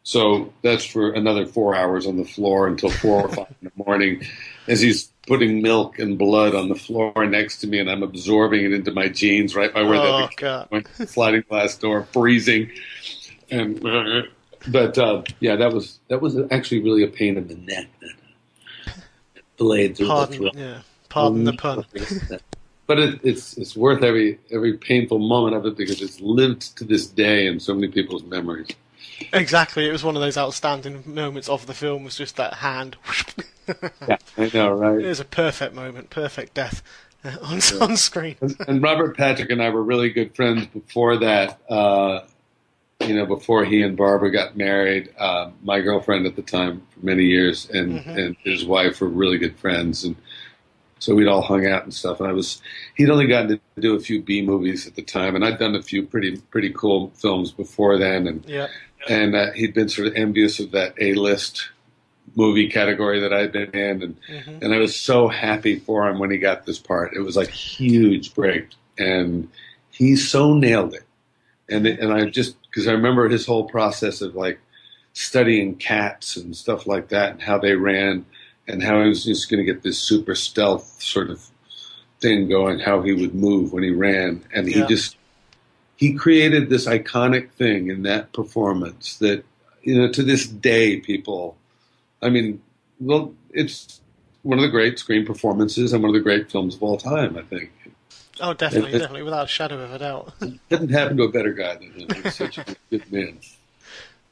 So that's for another 4 hours on the floor until 4 or 5 in the morning as he's putting milk and blood on the floor next to me, and I'm absorbing it into my jeans right by where that sliding glass door, freezing. And that was actually really a pain in the neck. Blades. Pardon the pun. But it's worth every painful moment of it because it's lived to this day in so many people's memories. Exactly, it was one of those outstanding moments of the film. Was just that hand. Yeah, I know, right? It was a perfect moment, perfect death on screen. And Robert Patrick and I were really good friends before that. Before he and Barbara got married, my girlfriend at the time for many years, and his wife were really good friends, and so we'd all hung out and stuff. And he'd only gotten to do a few B movies at the time, and I'd done a few pretty cool films before then, and he'd been sort of envious of that A-list movie category that I'd been in, and I was so happy for him when he got this part. It was like a huge break, and he so nailed it. And I just, because I remember his whole process of like studying cats and stuff like that, and how they ran, and how he was just going to get this super stealth sort of thing going, how he would move when he ran, and he created this iconic thing in that performance that, to this day, people, it's one of the great screen performances and one of the great films of all time, I think. Oh, definitely, without a shadow of a doubt. It didn't happen to a better guy than him. He was such a good man.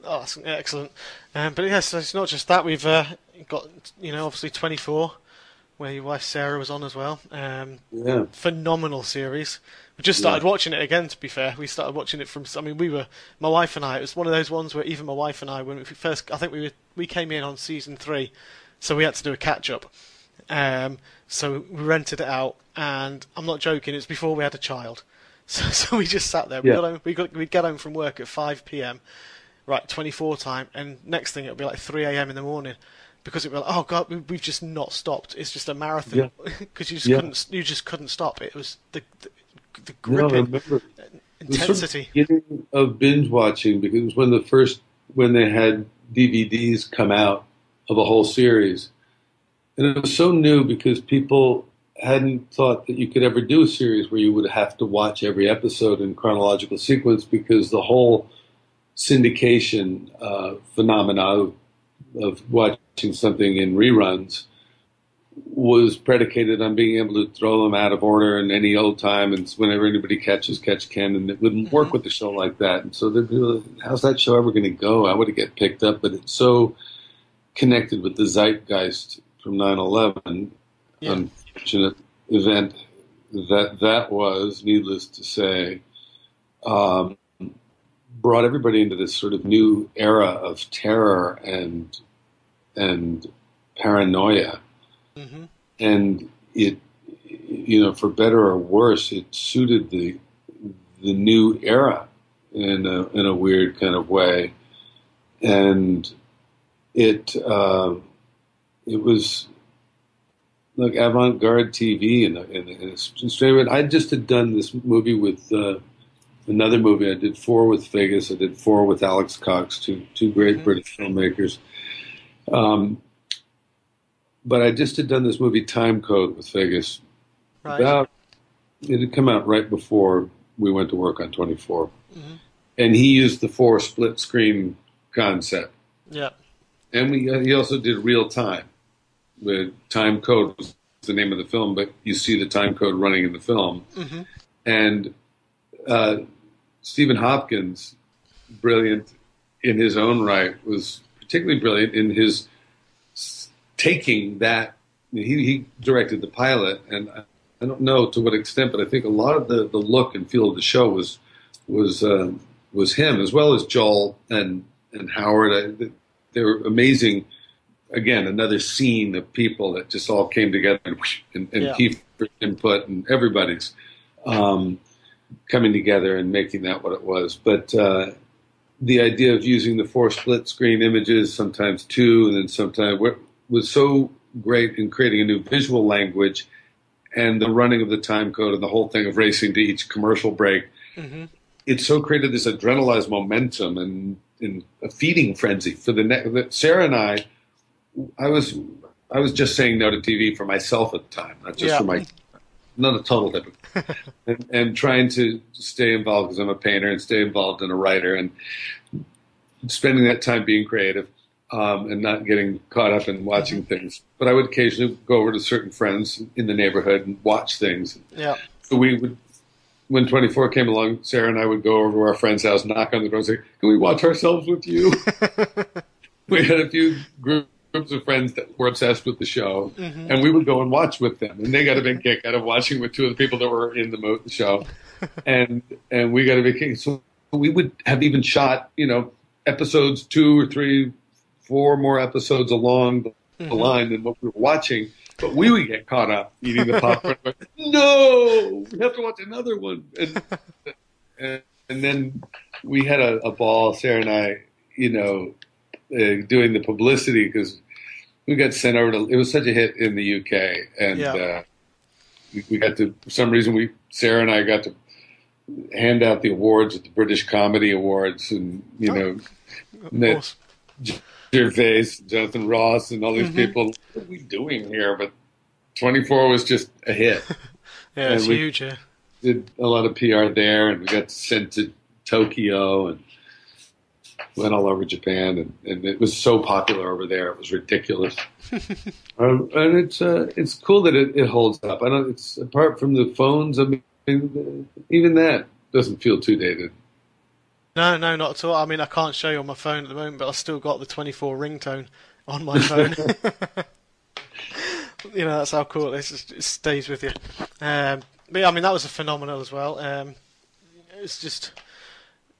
Oh, that's excellent. But yes, it's not just that. We've got, obviously 24, where your wife Sarah was on as well. Phenomenal series. We just started watching it again, to be fair. We started watching it from, my wife and I, it was one of those ones where even my wife and I, when we first, I think we came in on season 3, so we had to do a catch-up. So we rented it out, and I'm not joking, it's before we had a child. So we just sat there. We'd get home from work at 5 p.m, right, 24 time, and next thing it'll be like 3 a.m. in the morning, because it'll be like, oh God, we've just not stopped. It's just a marathon, because you just couldn't stop. It was the gripping intensity. It was sort of the beginning of binge watching, because it was when they had DVDs come out of a whole series. And it was so new because people hadn't thought that you could ever do a series where you would have to watch every episode in chronological sequence, because the whole syndication phenomena of watching something in reruns was predicated on being able to throw them out of order in any old time, and whenever anybody catch can, and it wouldn't work with a show like that. And so they'd be like, how's that show ever going to go? How would it get picked up? But it's so connected with the zeitgeist from 9/11, unfortunate event that was, needless to say, brought everybody into this sort of new era of terror and paranoia. Mm-hmm. And it, for better or worse, it suited the new era in a weird kind of way. And it was like avant-garde TV in a straight way. I just had done this movie with another movie. I did 4 with Vegas. I did 4 with Alex Cox, two great British filmmakers. But I just had done this movie Time Code with Vegas. Right. It had come out right before we went to work on 24. Mm-hmm. And he used the 4 split screen concept. Yeah. And he also did Real Time. The Time Code was the name of the film, but you see the time code running in the film. Mm-hmm. And Stephen Hopkins, brilliant in his own right, was particularly brilliant in his taking that. He directed the pilot, and I don't know to what extent, but I think a lot of the look and feel of the show was him, as well as Joel and Howard. They were amazing. Again, another scene of people that just all came together and Kiefer's input and everybody's coming together and making that what it was. But the idea of using the 4 split screen images, sometimes 2, and then sometimes, was so great in creating a new visual language, and the running of the time code and the whole thing of racing to each commercial break. Mm-hmm. It so created this adrenalized momentum and a feeding frenzy for Sarah and I was just saying no to TV for myself at the time, not just for not a total type and trying to stay involved because I'm a painter and stay involved and a writer, and spending that time being creative and not getting caught up in watching things. But I would occasionally go over to certain friends in the neighborhood and watch things. Yeah. So we would, when 24 came along, Sarah and I would go over to our friend's house, knock on the door and say, can we watch ourselves with you? We had a few groups of friends that were obsessed with the show, and we would go and watch with them. And they got a big kick out of watching with 2 of the people that were in the show. And we got a big kick. So we would have even shot, episodes 2 or 3, 4 more episodes along the line than what we were watching. But we would get caught up eating the popcorn. No, we have to watch another one. And then we had a ball, Sarah and I, doing the publicity, because we got sent over to. It was such a hit in the UK, and we got to. For some reason, Sarah and I got to hand out the awards at the British Comedy Awards, and Gervais, Jonathan Ross, and all these people. What are we doing here? But 24 was just a hit. Yeah, it's huge. Yeah, did a lot of PR there, and we got sent to Tokyo and went all over Japan, and it was so popular over there. It was ridiculous. And it's cool that it holds up. I don't. It's apart from the phones. I mean, even that doesn't feel too dated. No, not at all. I mean, I can't show you on my phone at the moment, but I've still got the 24 ringtone on my phone. That's how cool it is. It stays with you. But yeah, I mean, that was a phenomenal as well. It was just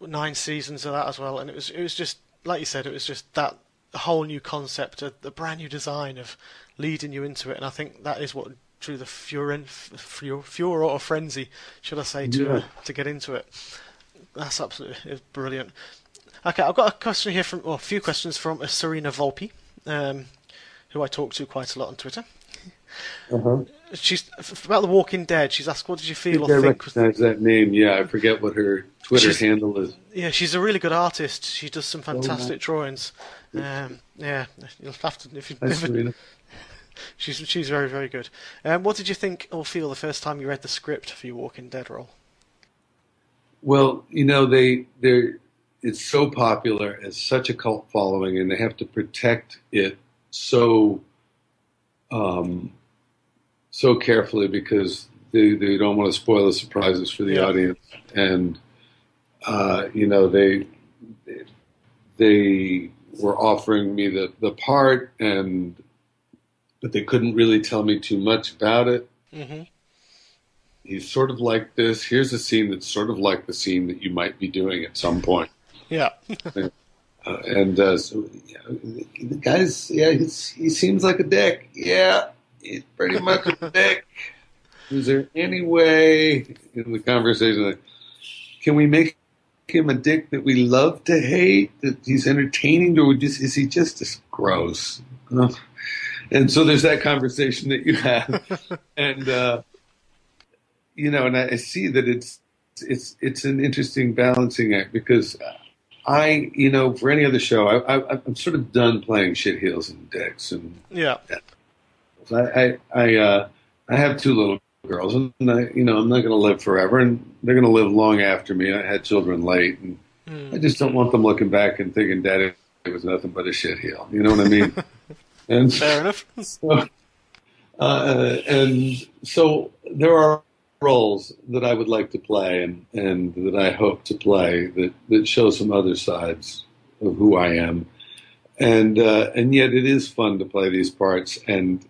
9 seasons of that as well, and it was just, like you said, it was just that whole new concept, the brand new design of leading you into it, and I think that is what drew the furor or frenzy, should I say, to get into it. That's absolutely brilliant. Okay, I've got a question here a few questions from Serena Volpe, who I talk to quite a lot on Twitter. She's about The Walking Dead. She's asked, what did you feel or think? I recognize that name. Yeah, I forget what her Twitter handle is. Yeah, she's a really good artist. She does some fantastic drawings. Yeah, you'll have to if you Hi, Serena. She's very, very good. What did you think or feel the first time you read the script for your Walking Dead role? Well, it's so popular, it's such a cult following, and they have to protect it so so carefully because they don't want to spoil the surprises for the audience. And they were offering me the part, but they couldn't really tell me too much about it. Mm-hmm. He's sort of like this. Here's a scene that's sort of like the scene that you might be doing at some point. Yeah. So the guy's, he seems like a dick. Yeah, he's pretty much a dick. Is there any way in the conversation that can we make him a dick that we love to hate, that he's entertaining, or is he just as gross? And so there's that conversation that you have, and and I see that it's an interesting balancing act because for any other show, I'm sort of done playing shit heels and dicks, and I have two little girls, and I'm not going to live forever, and they're going to live long after me. I had children late, and I just don't want them looking back and thinking, "Daddy was nothing but a shit heel." You know what I mean? And fair enough. So there are roles that I would like to play and that I hope to play that show some other sides of who I am, and yet it is fun to play these parts. And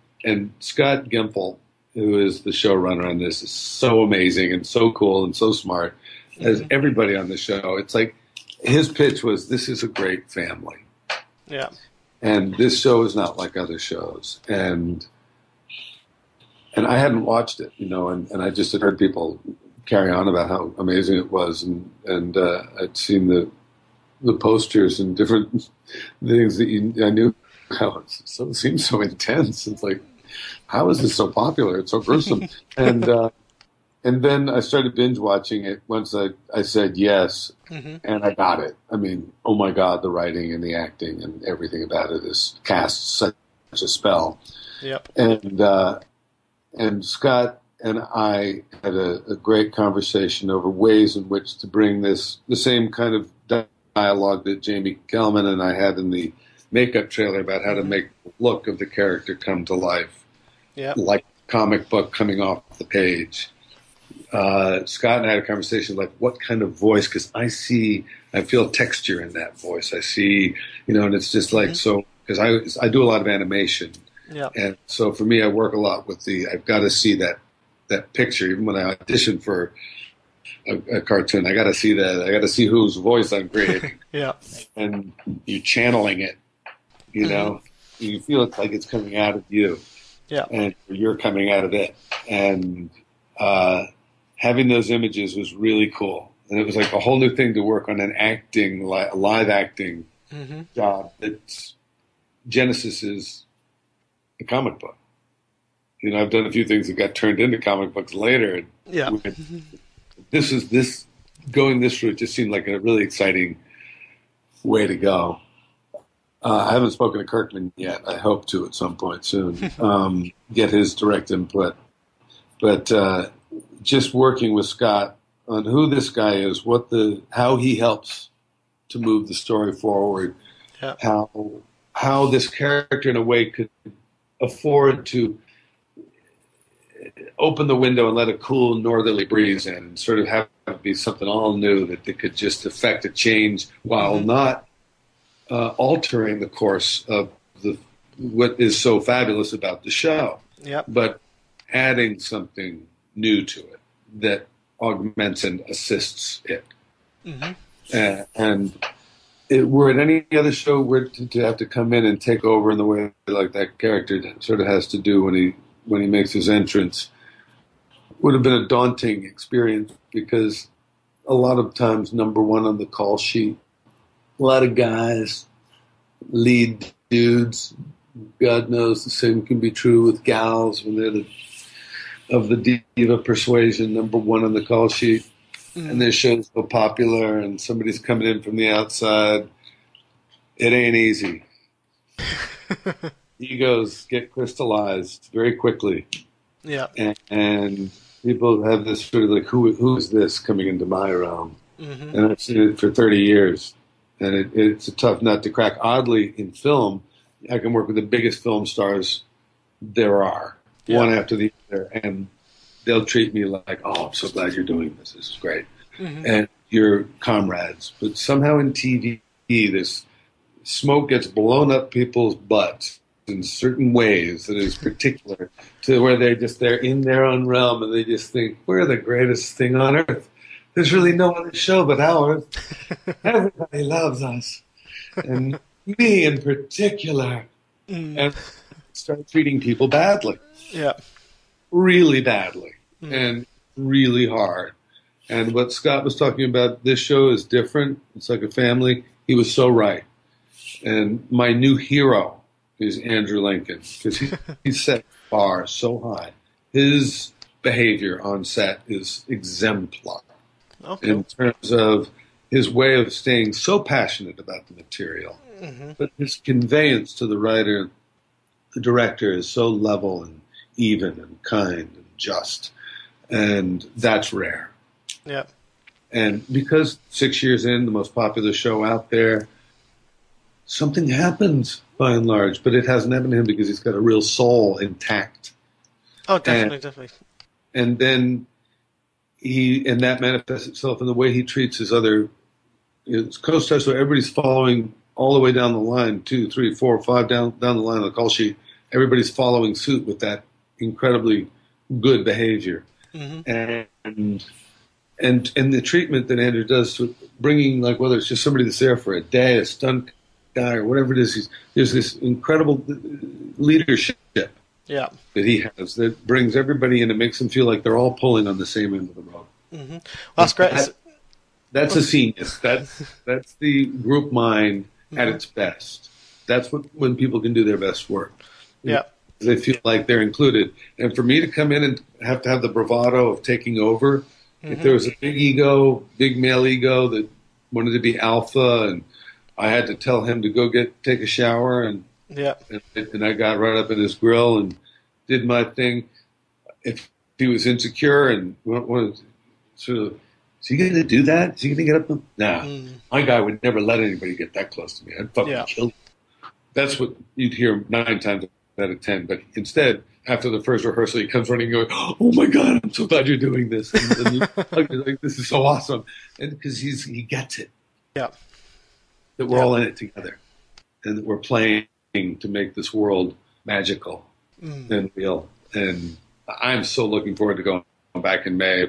Scott Gimple, who is the showrunner on this, is so amazing and so cool and so smart. As everybody on the show, it's like his pitch was, "This is a great family." Yeah. And this show is not like other shows. And I hadn't watched it, and I just had heard people carry on about how amazing it was, and I'd seen the posters and different things that I knew how it seems so intense. It's like, how is this so popular? It's so gruesome. And then I started binge watching it once I said yes, and I got it. I mean, oh my God, the writing and the acting and everything about it is cast such a spell. Yep. And Scott and I had a great conversation over ways in which to bring the same kind of dialogue that Jamie Kellman and I had in the makeup trailer about how to make the look of the character come to life, like a comic book coming off the page. Scott and I had a conversation like, what kind of voice? Because I feel texture in that voice. I see, and it's just like, so, because I do a lot of animation. Yeah. And so for me, I work a lot with I've got to see that picture. Even when I audition for a cartoon, I got to see that. I got to see whose voice I'm creating. Yeah. And you're channeling it, you feel it's like it's coming out of you. Yeah. And you're coming out of it. And, having those images was really cool. And it was like a whole new thing to work on live acting job. Genesis is a comic book. I've done a few things that got turned into comic books later. Yeah. Going this route just seemed like a really exciting way to go. I haven't spoken to Kirkman yet. I hope to at some point soon, get his direct input. But just working with Scott on who this guy is, how he helps to move the story forward, how this character in a way could afford to open the window and let a cool northerly breeze in and sort of have it be something all new that could just affect a change while not altering the course of what is so fabulous about the show, but adding something new to it that augments and assists it. And were it any other show were to have to come in and take over in the way like that character sort of has to do when he makes his entrance, would have been a daunting experience because a lot of times number one on the call sheet, a lot of guys, lead dudes. God knows the same can be true with gals when they're of the diva persuasion, number one on the call sheet. And their show's so popular and somebody's coming in from the outside. It ain't easy. Egos get crystallized very quickly, Yeah. and people have this sort of like, who is this coming into my realm? Hmm. And I've seen it for 30 years, and it's a tough nut to crack. Oddly, in film, I can work with the biggest film stars there are, Yeah. one after the other, and they'll treat me like, "Oh, I'm so glad you're doing this. This is great," Hmm. and you're comrades. But somehow in TV, this smoke gets blown up people's butts in certain ways that is particular to where they're in their own realm, and they just think we're the greatest thing on earth. There's really no other show but ours. Everybody loves us, and me in particular, Mm. and start treating people badly, Yeah. really badly, Mm. and really hard. And what Scott was talking about, this show is different. It's like a family. He was so right. And my new hero is Andrew Lincoln because he set the bar so high. His behavior on set is exemplar Okay. in terms of his way of staying so passionate about the material, Hmm. but his conveyance to the writer, the director, is so level and even and kind and just, and that's rare. Yeah. And because 6 years in, the most popular show out there, something happens by and large, but it hasn't happened to him because he's got a real soul intact. Oh, definitely, And, definitely. and then and that manifests itself in the way he treats his co-stars. So everybody's following all the way down the line, 2, 3, 4, 5 down the line of the call sheet. Everybody's following suit with that incredibly good behavior. Hmm. And the treatment that Andrew does to bringing, like, whether it's just somebody that's there for a day, a stunt guy, or whatever it is, there's this incredible leadership Yeah. that he has that brings everybody in and makes them feel like they're all pulling on the same end of the rope. Hmm. Well, that's great. That's a genius. That's the group mind at its best. That's when people can do their best work. Yeah. They feel like they're included. And for me to come in and have to have the bravado of taking over, if there was a big male ego that wanted to be alpha, and I had to tell him to go take a shower, and Yeah. I got right up in his grill and did my thing. If he was insecure and sort of, is he going to do that? Is he going to get up? Nah, my guy would never let anybody get that close to me. I'd fucking kill him. That's what you'd hear 9 times out of 10. But instead, after the first rehearsal, he comes running and going, "Oh my God, I'm so glad you're doing this. And like, this is so awesome." And because he gets it. Yeah. That we're all in it together. And that we're playing to make this world magical and real. And I'm so looking forward to going back in May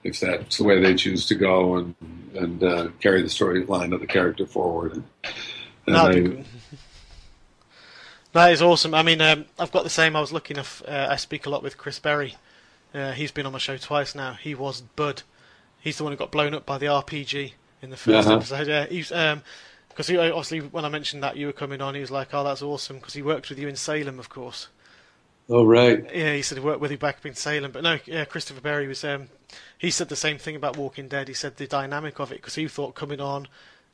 if that's the way they choose to go and carry the storyline of the character forward. That is awesome. I mean, I've got the same. I was lucky enough. I speak a lot with Chris Berry. He's been on my show twice now. He was Bud. He's the one who got blown up by the RPG in the first episode. Yeah, he's because obviously when I mentioned that you were coming on, he was like, "Oh, that's awesome," because he worked with you in Salem, of course. Oh, right. Yeah, he said he worked with you back up in Salem. But no, yeah, Christopher Berry was. He said the same thing about Walking Dead. He said the dynamic of it because he thought coming on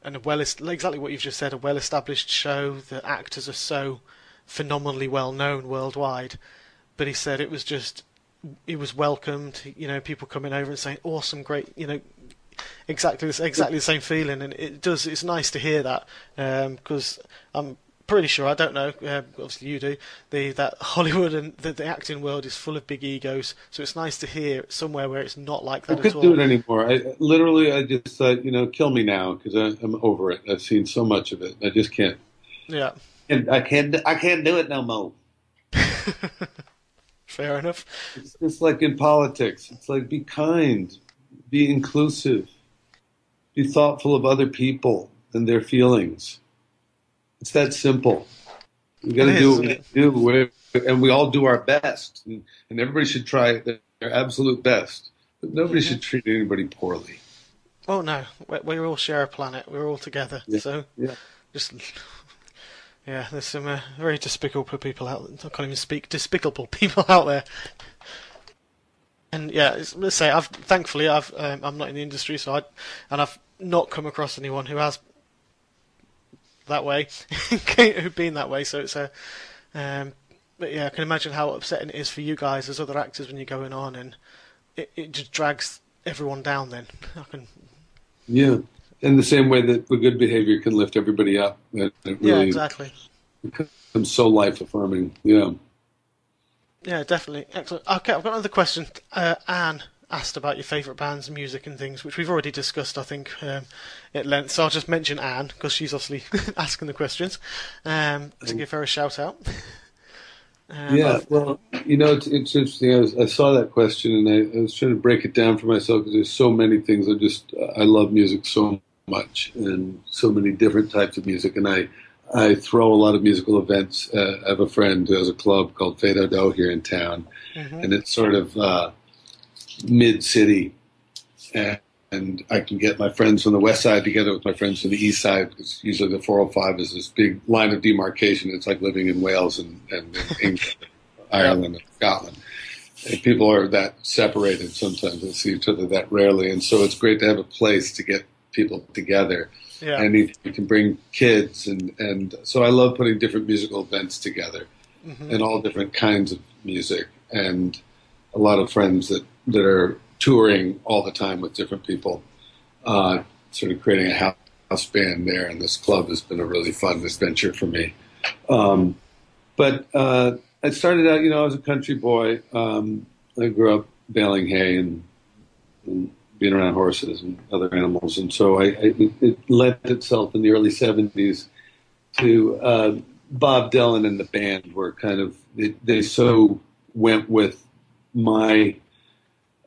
and exactly what you've just said, a well-established show. The actors are so phenomenally well known worldwide, but he said it was welcomed. You know, people coming over and saying, "Awesome, great," you know. Exactly the same feeling, and it's nice to hear that because I'm pretty sure, I don't know, obviously you do, that Hollywood and the acting world is full of big egos, so it's nice to hear somewhere where it's not like that at all. I couldn't do it anymore. I just thought, kill me now because I'm over it. I've seen so much of it. I just can't. Yeah. And I can't do it no more. Fair enough. It's just like in politics. It's like, be kind. Be inclusive. Be thoughtful of other people and their feelings. It's that simple. We got to do what we do, and we all do our best. And everybody should try their absolute best. But nobody should treat anybody poorly. Oh no, we all share a planet. We're all together. Yeah. So just there's some very despicable people out there. I can't even speak. Despicable people out there. And yeah, let's say thankfully I'm not in the industry, so I've not come across anyone who has that way, who've been that way. So it's a, but yeah, I can imagine how upsetting it is for you guys as other actors when you're going on, and it just drags everyone down. Then I can. Yeah, in the same way that the good behavior can lift everybody up. It really yeah, exactly. becomes so life affirming. Yeah. Yeah, definitely. Excellent. Okay, I've got another question. Anne asked about your favourite bands, music and things, which we've already discussed, I think, at length. So I'll just mention Anne, because she's obviously asking the questions, to give her a shout out. Yeah, well, it's interesting. I saw that question, and I was trying to break it down for myself, because there's so many things. I love music so much, and so many different types of music, and I throw a lot of musical events. I have a friend who has a club called Fado Do here in town, and it's sort of mid-city, and I can get my friends from the west side together with my friends from the east side, because usually the 405 is this big line of demarcation. It's like living in Wales and England, Ireland, and Scotland. And people are that separated sometimes. They see each other that rarely, and so it's great to have a place to get people together. Yeah. And you can bring kids, and so I love putting different musical events together, and all different kinds of music, and a lot of friends that are touring all the time with different people, sort of creating a house band there, and this club has been a really fun adventure for me. But I started out, I was a country boy. I grew up baling hay and being around horses and other animals, and so it lent itself in the early 70s to Bob Dylan and the band were kind of, they so went with my,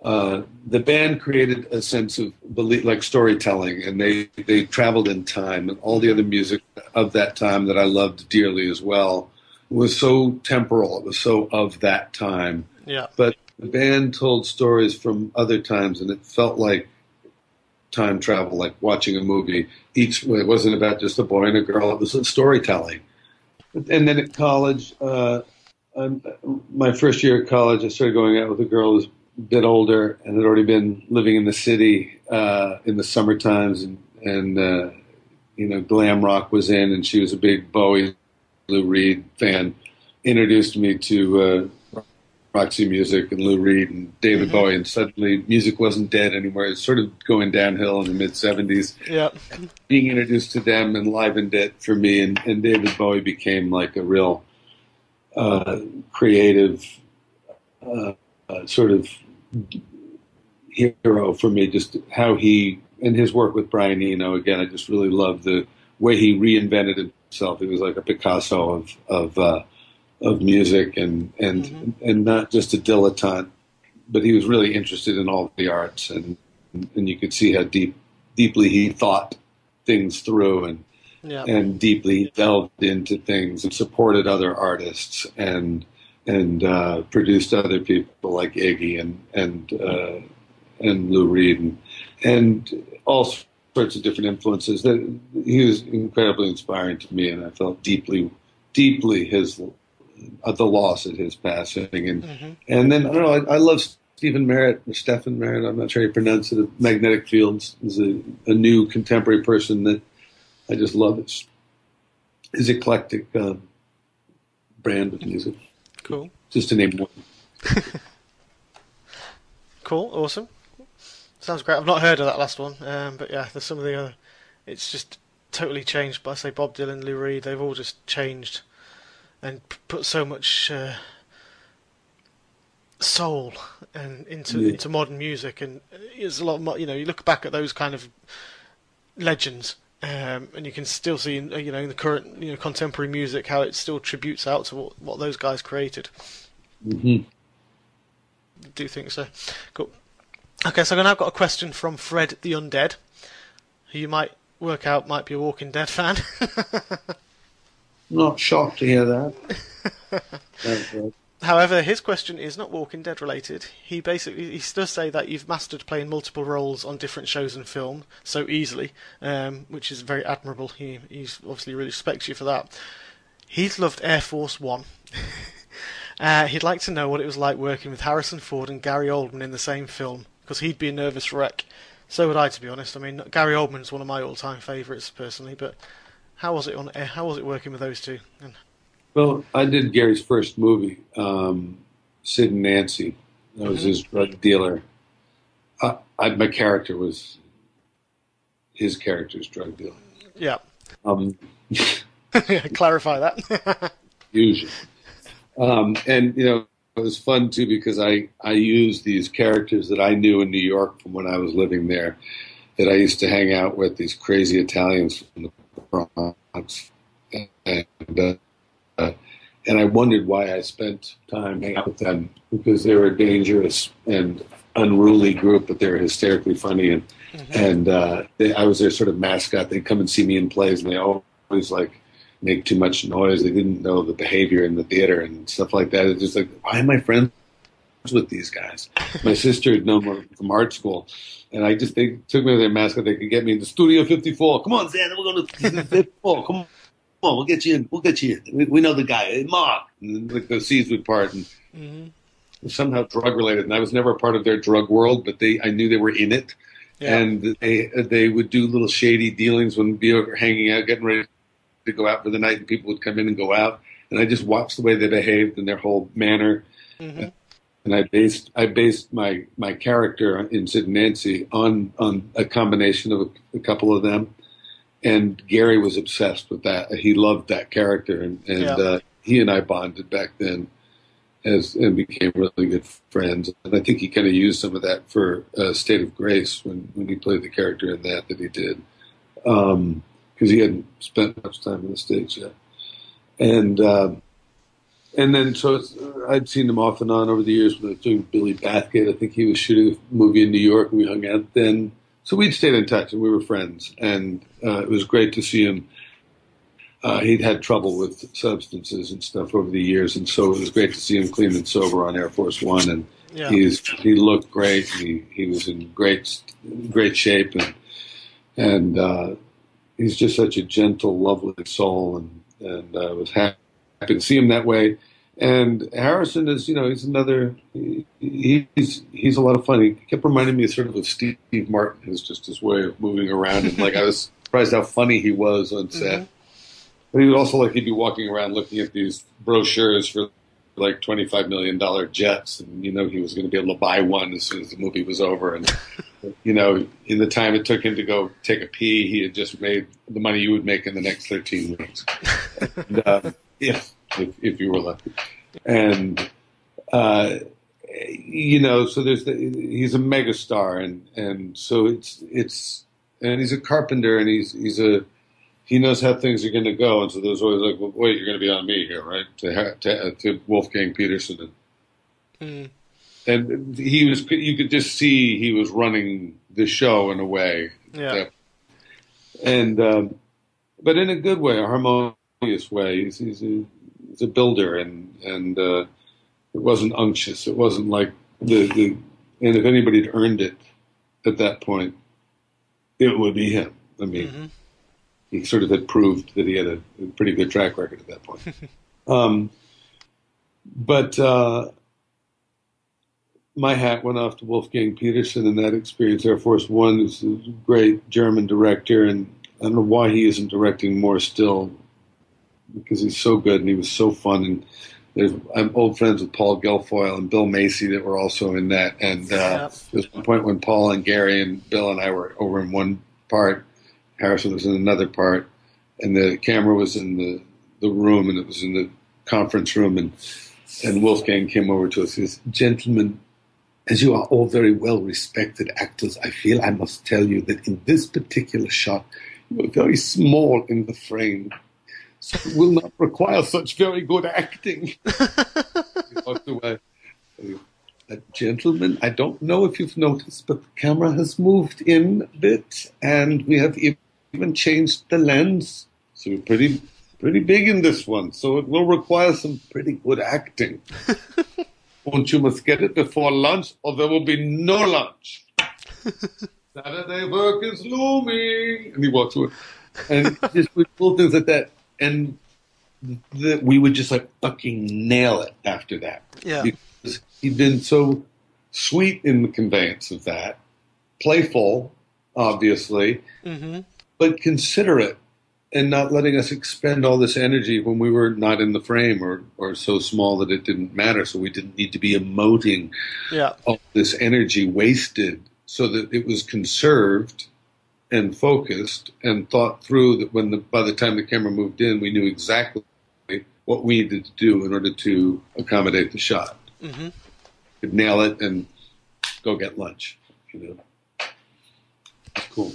the band created a sense of belief, like storytelling, and they traveled in time, and all the other music of that time that I loved dearly as well was so temporal. It was so of that time. Yeah. But the band told stories from other times, and it felt like time travel, like watching a movie. It wasn't about just a boy and a girl. It was storytelling. And then at college, my first year at college, I started going out with a girl who was a bit older and had already been living in the city in the summer times, and glam rock was in, and she was a big Bowie, Lou Reed fan. Introduced me to Roxy Music and Lou Reed and David Bowie, and suddenly music wasn't dead anymore. It was sort of going downhill in the mid-'70s. Yeah. Being introduced to them enlivened it for me, and David Bowie became like a real creative sort of hero for me, just how he, and his work with Brian Eno, again, I just really loved the way he reinvented himself. He was like a Picasso of music, and not just a dilettante, but he was really interested in all the arts, and you could see how deeply he thought things through, and deeply delved into things and supported other artists and produced other people like Iggy and Lou Reed and all sorts of different influences. That he was incredibly inspiring to me, and I felt deeply the loss at his passing, and then I don't know. I love Stephen Merritt. I'm not sure how you pronounce it. Magnetic Fields is a new contemporary person that I just love. His eclectic brand of music. Cool. Just to name one. Cool. Awesome. Sounds great. I've not heard of that last one, but yeah, there's some of the other. It's just totally changed. But I say Bob Dylan, Lou Reed, they've all just changed and put so much soul and into modern music, and it's a lot more, you look back at those kind of legends, and you can still see in the current contemporary music how it still tributes out to what those guys created. I do think so. Cool. Okay, so I've now got a question from Fred the Undead, who you might work out might be a Walking Dead fan. Not shocked to hear that. However, his question is not Walking Dead related. He does say that you've mastered playing multiple roles on different shows and film so easily, which is very admirable. He's obviously really respects you for that. He's loved Air Force One. He'd like to know what it was like working with Harrison Ford and Gary Oldman in the same film, because he'd be a nervous wreck. So would I, to be honest. I mean, Gary Oldman's one of my all-time favourites, personally, but How was it on air? How was it working with those two? Well, I did Gary's first movie, Sid and Nancy. I was his drug dealer. My character was his character's drug dealer. Yeah. Um, Clarify that. Usually. And, it was fun, too, because I used these characters that I knew in New York from when I was living there, that I used to hang out with, these crazy Italians from the Bronx. And I wondered why I spent time hanging out with them, because they were a dangerous and unruly group, but they were hysterically funny. And I was their sort of mascot. They'd come and see me in plays, and they always, make too much noise. They didn't know the behavior in the theater and stuff like that. It's just like, why am I friends with these guys? My sister had known them from art school, and they took me to their mascot. They could get me into Studio 54. Come on, Xander, we're going to 54. Come on, we'll get you in. We'll get you in. We know the guy. Hey, Mark. And the seeds would part, and somehow drug related. And I was never a part of their drug world, but I knew they were in it. Yeah. And they would do little shady dealings when we were hanging out, getting ready to go out for the night, and people would come in and go out, and I just watched the way they behaved and their whole manner. And I based my character in Sid and Nancy on a combination of a couple of them, and Gary was obsessed with that. He loved that character, and he and I bonded back then and became really good friends. And I think he kind of used some of that for State of Grace when he played the character in that he did. Because he hadn't spent much time in the States yet. And then, so I'd seen him off and on over the years when I was doing Billy Bathgate. I think he was shooting a movie in New York, and we hung out then. So we'd stayed in touch, and we were friends. And it was great to see him. He'd had trouble with substances and stuff over the years, and so it was great to see him clean and sober on Air Force One. And he looked great. He was in great shape, and he's just such a gentle, lovely soul, and I was happy to see him that way. And Harrison is, he's another. He's a lot of fun. He kept reminding me sort of Steve Martin, is just his way of moving around, and I was surprised how funny he was on set. But he would also he'd be walking around looking at these brochures for $25 million jets, and he was going to be able to buy one as soon as the movie was over. And in the time it took him to go take a pee, he had just made the money you would make in the next 13 weeks, and, if you were lucky. And so he's a megastar, and so it's and he's a carpenter, and he knows how things are going to go, and so there's always well, wait, you're going to be on me here, right? To Wolfgang Peterson, and you could just see he was running the show in a way, and but in a good way, a harmonious way. He's a builder, and it wasn't unctuous. It wasn't like and if anybody had earned it at that point, it would be him. I mean. He sort of had proved that he had a pretty good track record at that point. But my hat went off to Wolfgang Peterson in that experience. Air Force One is a great German director, and I don't know why he isn't directing more still, because he's so good and he was so fun. And I'm old friends with Paul Guilfoyle and Bill Macy that were also in that. And there was one point when Paul and Gary and Bill and I were over in one part, Harrison was in another part, and the camera was in the room, and it was in the conference room, and Wolfgang came over to us. He says, "Gentlemen, as you are all very well-respected actors, I feel I must tell you that in this particular shot, you are very small in the frame, so it will not require such very good acting." He walked away. "Gentlemen, I don't know if you've noticed, but the camera has moved in a bit, and we have even changed the lens. So we're pretty big in this one, so it will require some pretty good acting. And you must get it before lunch, or there will be no lunch. Saturday work is looming." And he walks away. And just with little things like that. And we would just fucking nail it after that. Yeah. Because he'd been so sweet in the conveyance of that, playful, obviously, but considerate and not letting us expend all this energy when we were not in the frame or so small that it didn't matter. So we didn't need to be emoting all this energy wasted, so that it was conserved and focused and thought through, that by the time the camera moved in, we knew exactly what we needed to do in order to accommodate the shot. Mm-hmm. Could nail it and go get lunch. It's cool.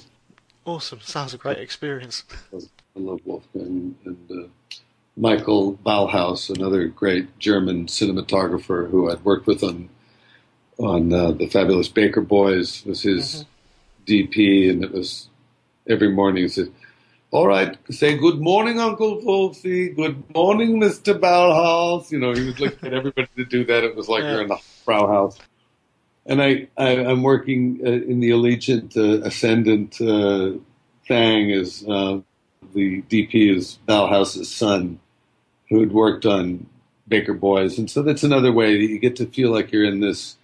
Awesome. Sounds a great experience. I love Wolfgang and Michael Bauhaus, another great German cinematographer who I'd worked with on the Fabulous Baker Boys, was his DP, and it was every morning he said, "All right, say good morning, Uncle Wolfie. Good morning, Mr. Bauhaus." He would look at everybody to do that. It was like you're in the Brauhaus. And I'm working in the Allegiant Ascendant thing as the DP is Bauhaus's son, who had worked on Baker Boys. And so that's another way that you get to feel like you're in this,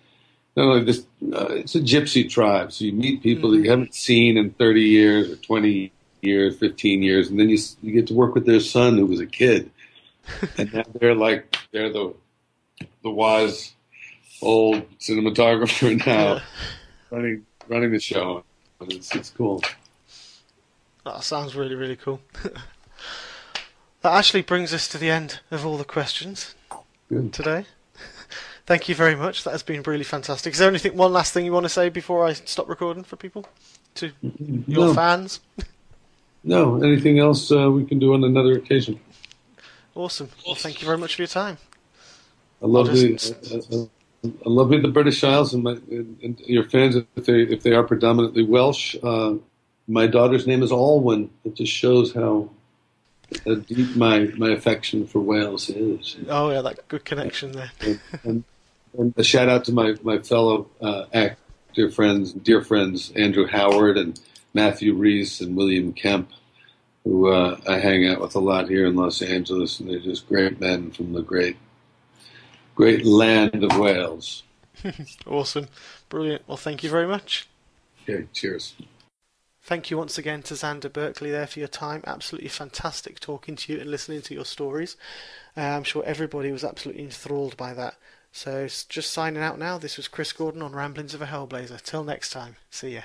not only this, it's a gypsy tribe. So you meet people that you haven't seen in 30 years or 20 years, 15 years, and then you get to work with their son who was a kid. And now they're the wise old cinematographer now, running the show. It's cool. That sounds really, really cool. That actually brings us to the end of all the questions today. Thank you very much. That has been really fantastic. Is there one last thing you want to say before I stop recording for people? To your fans? No. Anything else we can do on another occasion? Awesome. Well, thank you very much for your time. I love the British Isles and your fans, if they are predominantly Welsh. My daughter's name is Alwyn. It just shows how deep my affection for Wales is. Oh yeah, that good connection there. and a shout out to my fellow actor friends, dear friends, Andrew Howard and Matthew Reese and William Kemp, who I hang out with a lot here in Los Angeles, and they're just great men from the great land of Wales. Awesome. Brilliant. Well, thank you very much. Okay, cheers. Thank you once again to Xander Berkeley there for your time. Absolutely fantastic talking to you and listening to your stories. I'm sure everybody was absolutely enthralled by that. So just signing out now. This was Chris Gordon on Ramblings of a Hellblazer. Till next time. See ya.